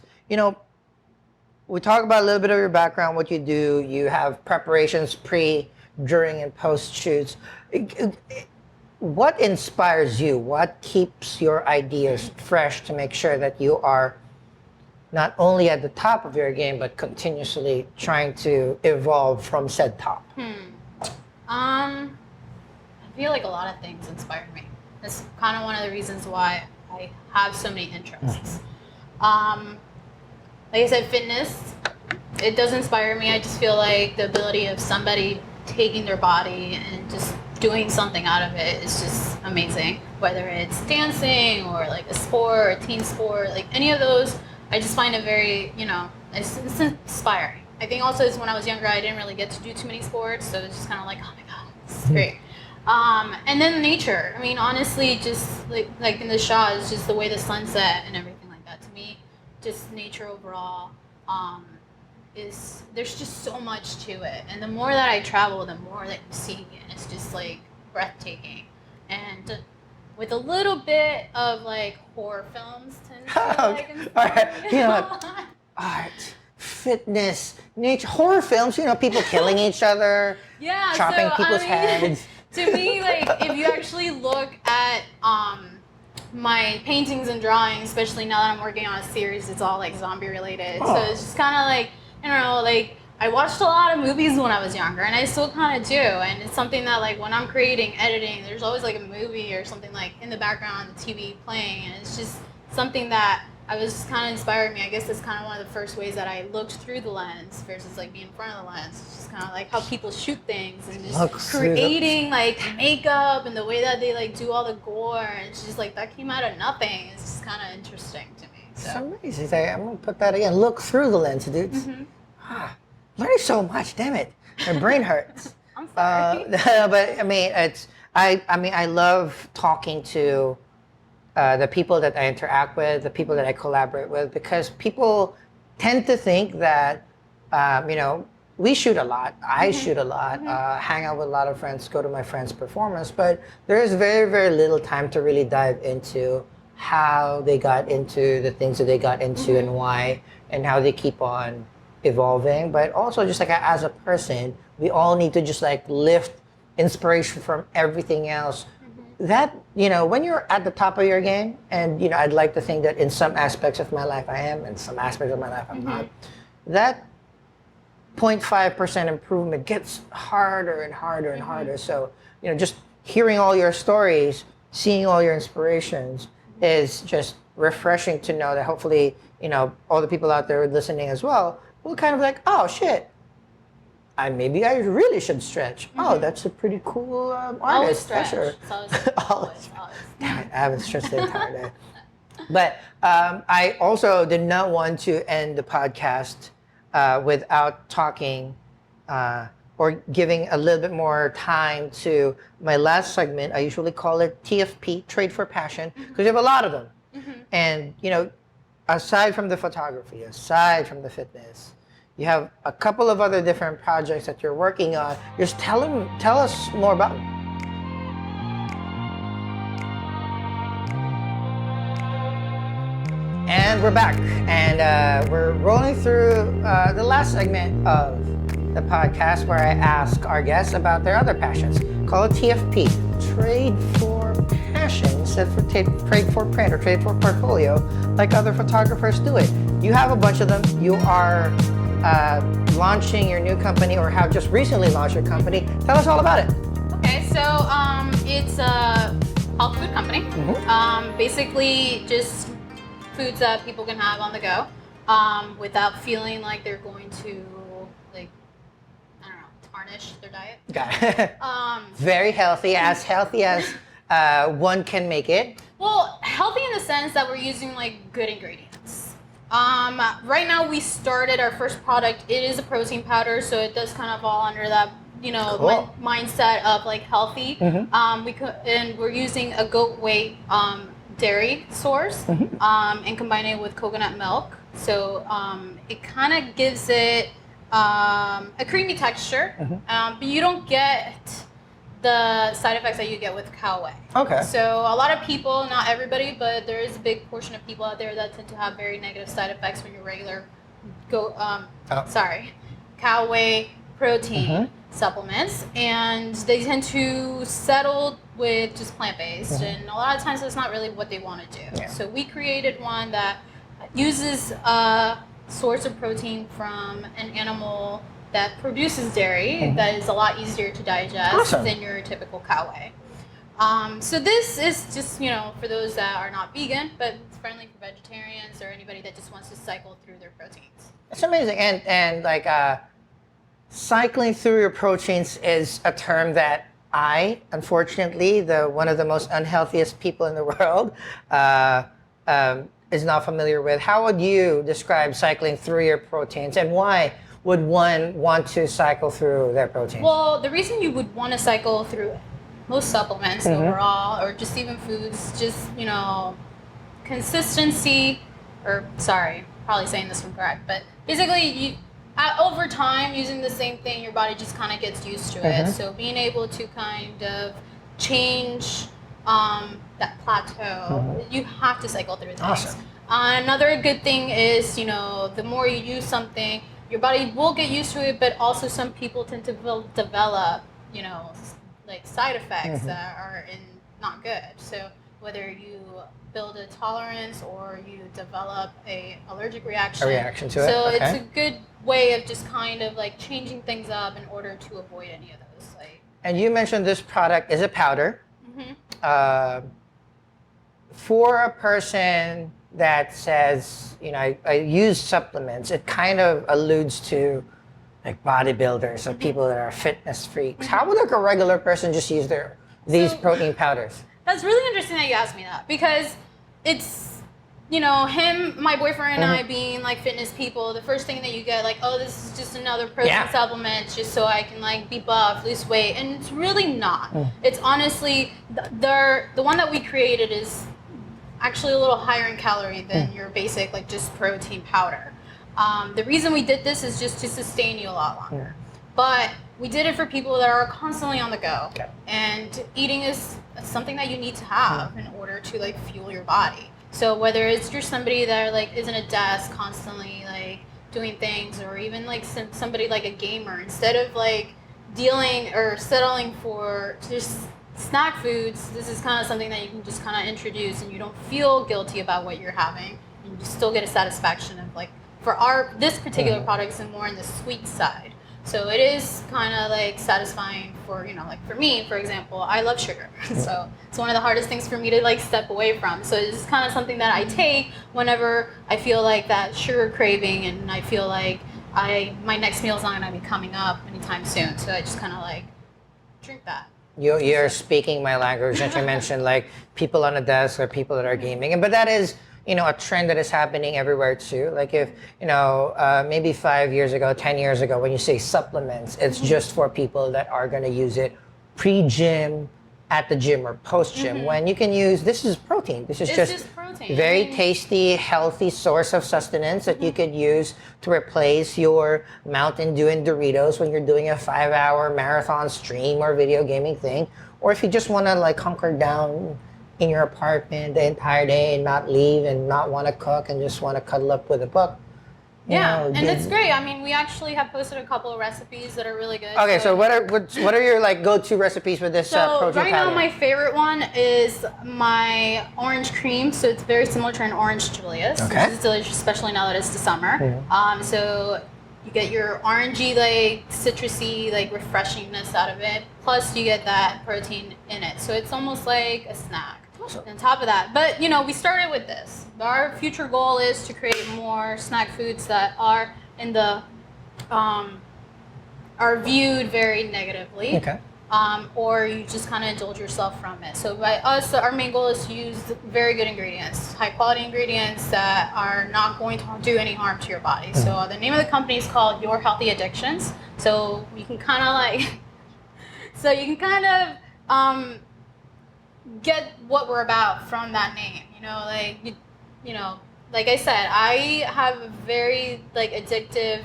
[SPEAKER 2] we talk about a little bit of your background, what you do. You have preparations pre, during, and post shoots. What inspires you? What keeps your ideas fresh to make sure that you are not only at the top of your game, but continuously trying to evolve from said top?
[SPEAKER 1] I feel like a lot of things inspire me. That's kind of one of the reasons why I have so many interests. Like I said, fitness, it does inspire me. I just feel like the ability of somebody taking their body and just doing something out of it is just amazing. Whether it's dancing or like a sport, a team sport, like any of those, I just find it very, it's inspiring. I think also is when I was younger, I didn't really get to do too many sports, so it's just kind of like, oh my God, this is great. And then nature. Honestly, just like in the shot, it's just the way the sunset and everything like that. To me, just nature overall there's just so much to it. And the more that I travel, the more that you see, and it's just like breathtaking. And with a little bit of like horror films tend to
[SPEAKER 2] all right. Art, fitness, nature, horror films. People killing each other, chopping people's heads.
[SPEAKER 1] To me, like if you actually look at my paintings and drawings, especially now that I'm working on a series, it's all like zombie related. So it's just kind of like, I don't know, like I watched a lot of movies when I was younger, and I still kind of do. And it's something that like when I'm creating, editing, there's always like a movie or something like in the background on the TV playing, and it's just something that I was just kind of inspired me. I guess that's kind of one of the first ways that I looked through the lens versus like being in front of the lens. It's just kind of like how people shoot things and just creating like makeup and the way that they like do all the gore. And it's just like that came out of nothing. It's just kind of interesting to me. So.
[SPEAKER 2] It's amazing. I'm going to put that again. Look through the lens, dudes. Learning so much, damn it. My brain hurts.
[SPEAKER 1] I'm sorry.
[SPEAKER 2] But I love talking to the people that I interact with, the people that I collaborate with, because people tend to think that, we shoot a lot. I shoot a lot, hang out with a lot of friends, go to my friends' performance, but there is very, very little time to really dive into how they got into the things that they got into and why, and how they keep on evolving. But also just like as a person, we all need to just like lift inspiration from everything else. That, when you're at the top of your game, and, I'd like to think that in some aspects of my life I am, and some aspects of my life I'm not, that 0.5% improvement gets harder and harder and harder. So, just hearing all your stories, seeing all your inspirations is just refreshing to know that hopefully, all the people out there listening as well will kind of like, oh, shit. Maybe I really should stretch. Oh, that's a pretty cool artist.
[SPEAKER 1] Sure. Always.
[SPEAKER 2] Damn it, I haven't stretched the entire day. But I also did not want to end the podcast without talking or giving a little bit more time to my last segment. I usually call it TFP, Trade for Passion, because you have a lot of them. And, aside from the photography, aside from the fitness, you have a couple of other different projects that you're working on. Just tell us more about them. And we're back, and we're rolling through the last segment of the podcast where I ask our guests about their other passions. Call it TFP, Trade for instead for trade for print or trade for portfolio, like other photographers do it. You have a bunch of them. You are launching your new company, or have just recently launched your company. Tell us all about it.
[SPEAKER 1] Okay, so it's a health food company. Basically, just foods that people can have on the go without feeling like they're going to, like, I don't know, tarnish their diet.
[SPEAKER 2] Got it. Very healthy as one can make it.
[SPEAKER 1] Well, healthy in the sense that we're using like good ingredients. Right now we started our first product. It is a protein powder, so it does kind of fall under that,
[SPEAKER 2] Cool.
[SPEAKER 1] mindset of like healthy. And we're using a goat weight dairy source and combining it with coconut milk. So it kind of gives it a creamy texture, but you don't get the side effects that you get with cow whey.
[SPEAKER 2] Okay.
[SPEAKER 1] So a lot of people, not everybody, but there is a big portion of people out there that tend to have very negative side effects when your regular cow whey protein supplements, and they tend to settle with just plant-based, and a lot of times that's not really what they want to do.
[SPEAKER 2] Yeah.
[SPEAKER 1] So we created one that uses a source of protein from an animal that produces dairy that is a lot easier to digest than your typical cow whey. So this is just, for those that are not vegan, but it's friendly for vegetarians or anybody that just wants to cycle through their proteins.
[SPEAKER 2] It's amazing, and like cycling through your proteins is a term that I, unfortunately, one of the most unhealthiest people in the world, is not familiar with. How would you describe cycling through your proteins, and why would one want to cycle through their proteins?
[SPEAKER 1] Well, the reason you would want to cycle through most supplements overall, or just even foods, just, consistency, probably saying this incorrect, but basically over time, using the same thing, your body just kind of gets used to it. So being able to kind of change that plateau, you have to cycle through things.
[SPEAKER 2] Awesome.
[SPEAKER 1] Another good thing is, the more you use something, your body will get used to it, but also some people tend to develop, like side effects that are not good. So whether you build a tolerance or you develop a allergic reaction.
[SPEAKER 2] A reaction to it.
[SPEAKER 1] So it's a good way of just kind of like changing things up in order to avoid any of those.
[SPEAKER 2] And you mentioned this product is a powder. For a person that says, I use supplements, it kind of alludes to like bodybuilders or people that are fitness freaks. How would like a regular person just use these protein powders?
[SPEAKER 1] That's really interesting that you asked me that, because it's, my boyfriend and I being like fitness people, the first thing that you get, like, oh, this is just another protein supplement just so I can like be buff, lose weight. And it's really not. It's honestly, the one that we created is actually a little higher in calorie than your basic like just protein powder. The reason we did this is just to sustain you a lot longer. But we did it for people that are constantly on the go. And eating is something that you need to have in order to like fuel your body. So whether it's you're somebody that like is in a desk constantly like doing things, or even like somebody like a gamer, instead of like dealing or settling for just snack foods, this is kind of something that you can just kind of introduce, and you don't feel guilty about what you're having, and you still get a satisfaction of like, for this particular product is more on the sweet side. So it is kind of like satisfying for, like for me, for example, I love sugar. So it's one of the hardest things for me to like step away from. So it's kind of something that I take whenever I feel like that sugar craving, and I feel like my next meal is not going to be coming up anytime soon. So I just kind of like drink that.
[SPEAKER 2] You're speaking my language, that you mentioned like people on a desk or people that are gaming, but that is a trend that is happening everywhere too. Like if maybe 5 years ago, 10 years ago, when you say supplements, it's just for people that are going to use it pre-gym, at the gym, or post-gym. When you can use, this is protein. This is just protein. Very tasty, healthy source of sustenance that you could use to replace your Mountain Dew and Doritos when you're doing a 5-hour marathon stream or video gaming thing. Or if you just want to like hunker down in your apartment the entire day and not leave and not want to cook and just want to cuddle up with a book,
[SPEAKER 1] Yeah, and it's great. I mean, we actually have posted a couple of recipes that are really good.
[SPEAKER 2] Okay, so what are your like go-to recipes for this protein
[SPEAKER 1] right
[SPEAKER 2] powder?
[SPEAKER 1] now, my favorite one is my orange cream. So it's very similar to an orange Julius, which is delicious, especially now that it's the summer.
[SPEAKER 2] Mm-hmm.
[SPEAKER 1] So you get your orangey, like citrusy, like refreshingness out of it. Plus, you get that protein in it. So it's almost like a snack.
[SPEAKER 2] Awesome.
[SPEAKER 1] On top of that, but we started with this. Our future goal is to create more snack foods that are in the are viewed very negatively.
[SPEAKER 2] Okay.
[SPEAKER 1] Or you just kind of indulge yourself from it. So by us, our main goal is to use very good ingredients, high quality ingredients that are not going to do any harm to your body. So the name of the company is called Your Healthy Addictions. So you can kind of get what we're about from that name. Like I said, I have a very addictive,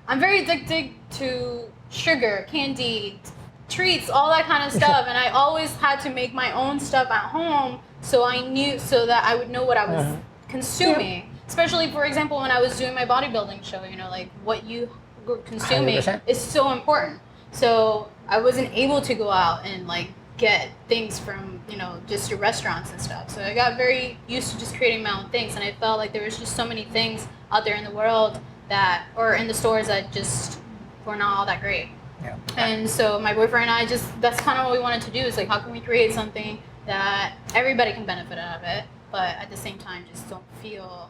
[SPEAKER 1] I'm very addicted to sugar, candy, treats, all that kind of stuff, and I always had to make my own stuff at home so that I would know what I was consuming. Especially, for example, when I was doing my bodybuilding show, what you were consuming
[SPEAKER 2] 100%.
[SPEAKER 1] is so important. So I wasn't able to go out and get things from just your restaurants and stuff. So I got very used to just creating my own things, and I felt like there was just so many things out there in the world or in the stores that just were not all that great.
[SPEAKER 2] Yeah.
[SPEAKER 1] And so my boyfriend and I that's kind of what we wanted to do, is how can we create something that everybody can benefit out of it, but at the same time just don't feel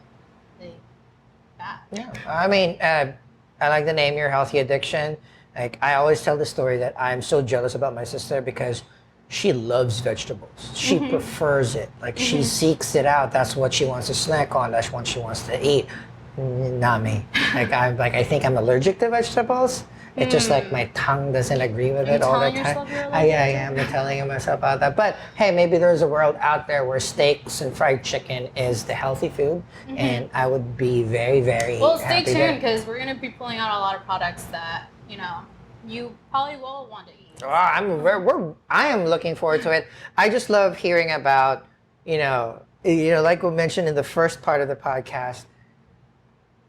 [SPEAKER 1] bad.
[SPEAKER 2] Yeah, I mean, I like the name Your Healthy Addiction. I always tell the story that I'm so jealous about my sister because she loves vegetables. She prefers it. She seeks it out. That's what she wants to snack on. That's what she wants to eat. Not me. I think I'm allergic to vegetables. It's just my tongue doesn't agree with it all the time. I'm telling myself about that. But hey, maybe there's a world out there where steaks and fried chicken is the healthy food, and I would be very, very
[SPEAKER 1] stay tuned, because we're gonna be pulling out a lot of products that you probably will want to eat.
[SPEAKER 2] I am looking forward to it. I just love hearing about, like we mentioned in the first part of the podcast,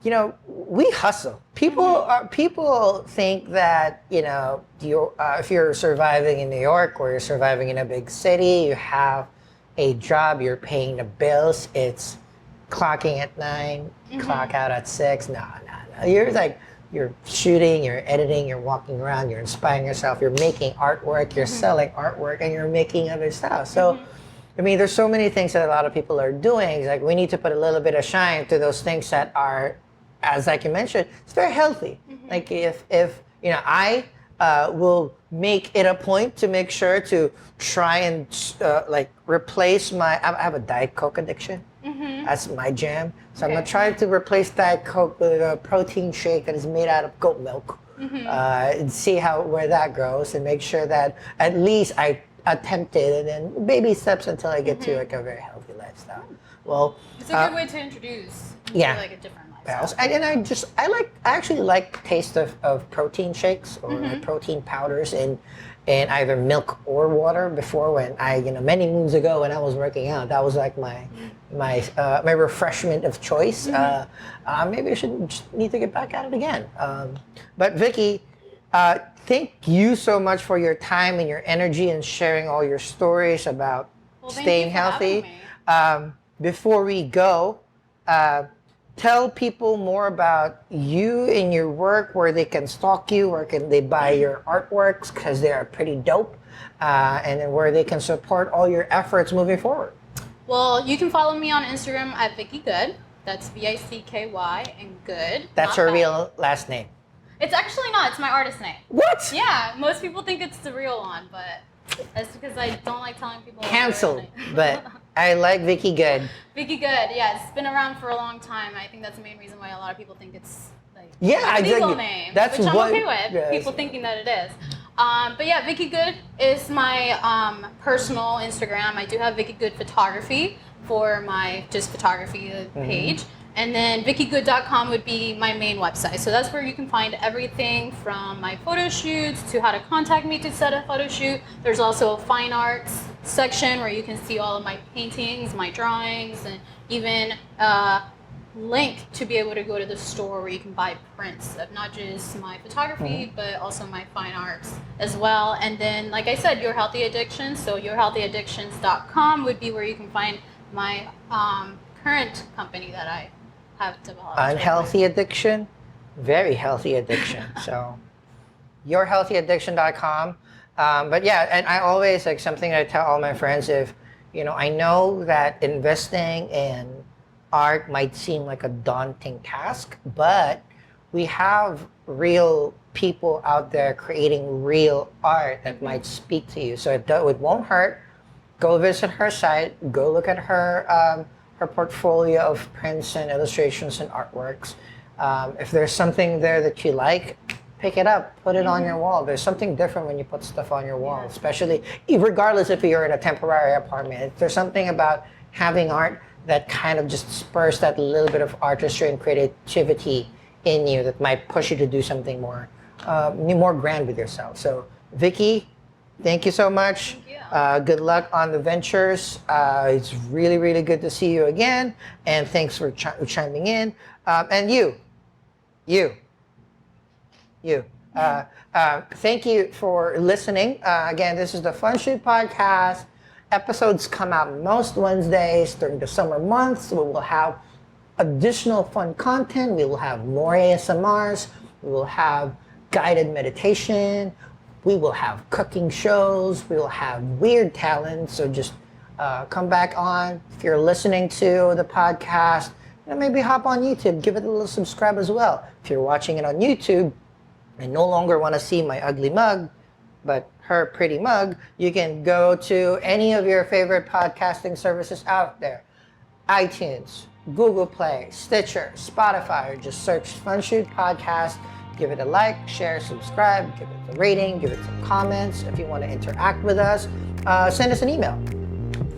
[SPEAKER 2] we hustle. People think that, if you're surviving in New York or you're surviving in a big city, you have a job, you're paying the bills, it's clocking at 9, clock out at 6. No. You're shooting, you're editing, you're walking around, you're inspiring yourself, you're making artwork, you're selling artwork, and you're making other stuff. So, I mean, there's so many things that a lot of people are doing. It's we need to put a little bit of shine to those things that are, as you mentioned, it's very healthy. If I will make it a point to make sure to try and replace I have a Diet Coke addiction. That's my jam. So I'm going to try to replace Diet Coke with a protein shake that is made out of goat milk and see where that goes, and make sure that at least I attempt it, and then baby steps until I get to a very healthy lifestyle. Well,
[SPEAKER 1] it's a good way to introduce a different lifestyle.
[SPEAKER 2] And I actually like the taste of protein shakes or protein powders in either milk or water. Before, when many moons ago when I was working out, that was my refreshment of choice. Maybe I need to get back at it again. But Vicky, thank you so much for your time and your energy and sharing all your stories about staying healthy. Before we go, tell people more about you and your work, where they can stalk you, where can they buy your artworks, because they are pretty dope, and then where they can support all your efforts moving forward.
[SPEAKER 1] Well, you can follow me on Instagram at Vicky Good. That's Vicky and Good.
[SPEAKER 2] That's her real last name.
[SPEAKER 1] It's actually not. It's my artist name.
[SPEAKER 2] What?
[SPEAKER 1] Yeah, most people think it's the real one, but that's because I don't like telling people.
[SPEAKER 2] Canceled, but I like Vicky Good.
[SPEAKER 1] Vicky Good, yeah, it's been around for a long time. I think that's the main reason why a lot of people think it's a legal name,
[SPEAKER 2] that's
[SPEAKER 1] which I'm okay with.
[SPEAKER 2] Yes.
[SPEAKER 1] People thinking that it is. But yeah, Vicky Good is my personal Instagram. I do have Vicky Good Photography for my just photography page. And then VickyGood.com would be my main website. So that's where you can find everything from my photo shoots to how to contact me to set a photo shoot. There's also a fine arts section where you can see all of my paintings, my drawings, and even link to be able to go to the store where you can buy prints of not just my photography, but also my fine arts as well. And then, like I said, Your Healthy Addictions. So yourhealthyaddictions.com would be where you can find my current company that I have developed.
[SPEAKER 2] Unhealthy addiction, very healthy addiction. So yourhealthyaddiction.com. But yeah, and I always, like, something I tell all my friends, if, I know that investing in art might seem like a daunting task, but we have real people out there creating real art that might speak to you. So it won't hurt. Go visit her site. Go look at her portfolio of prints and illustrations and artworks. If there's something there that you like, pick it up, put it on your wall. There's something different when you put stuff on your wall, especially regardless if you're in a temporary apartment. There's something about having art that kind of just spurs that little bit of artistry and creativity in you that might push you to do something more grand with yourself. So, Vicky, thank you so much.
[SPEAKER 1] Thank you.
[SPEAKER 2] Good luck on the ventures. It's really, really good to see you again. And thanks for chiming in. And you. Thank you for listening. Again, this is the Fun Shoot Podcast. Episodes come out most Wednesdays during the summer months. We will have additional fun content. We will have more ASMRs. We will have guided meditation. We will have cooking shows. We will have weird talent. So just come back on. If you're listening to the podcast, maybe hop on YouTube. Give it a little subscribe as well. If you're watching it on YouTube and no longer want to see my ugly mug, but her pretty mug, you can go to any of your favorite podcasting services out there. iTunes, Google Play, Stitcher, Spotify, or just search Fun Shoot Podcast. Give it a like, share, subscribe, give it a rating, give it some comments. If you want to interact with us, send us an email.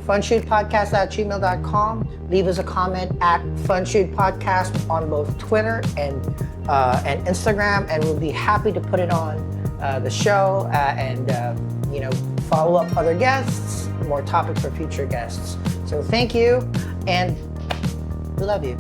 [SPEAKER 2] funshootpodcast@gmail.com. Leave us a comment at funshootpodcast on both Twitter and Instagram, and we'll be happy to put it on the show and follow up other guests, more topics for future guests. So thank you, and we love you.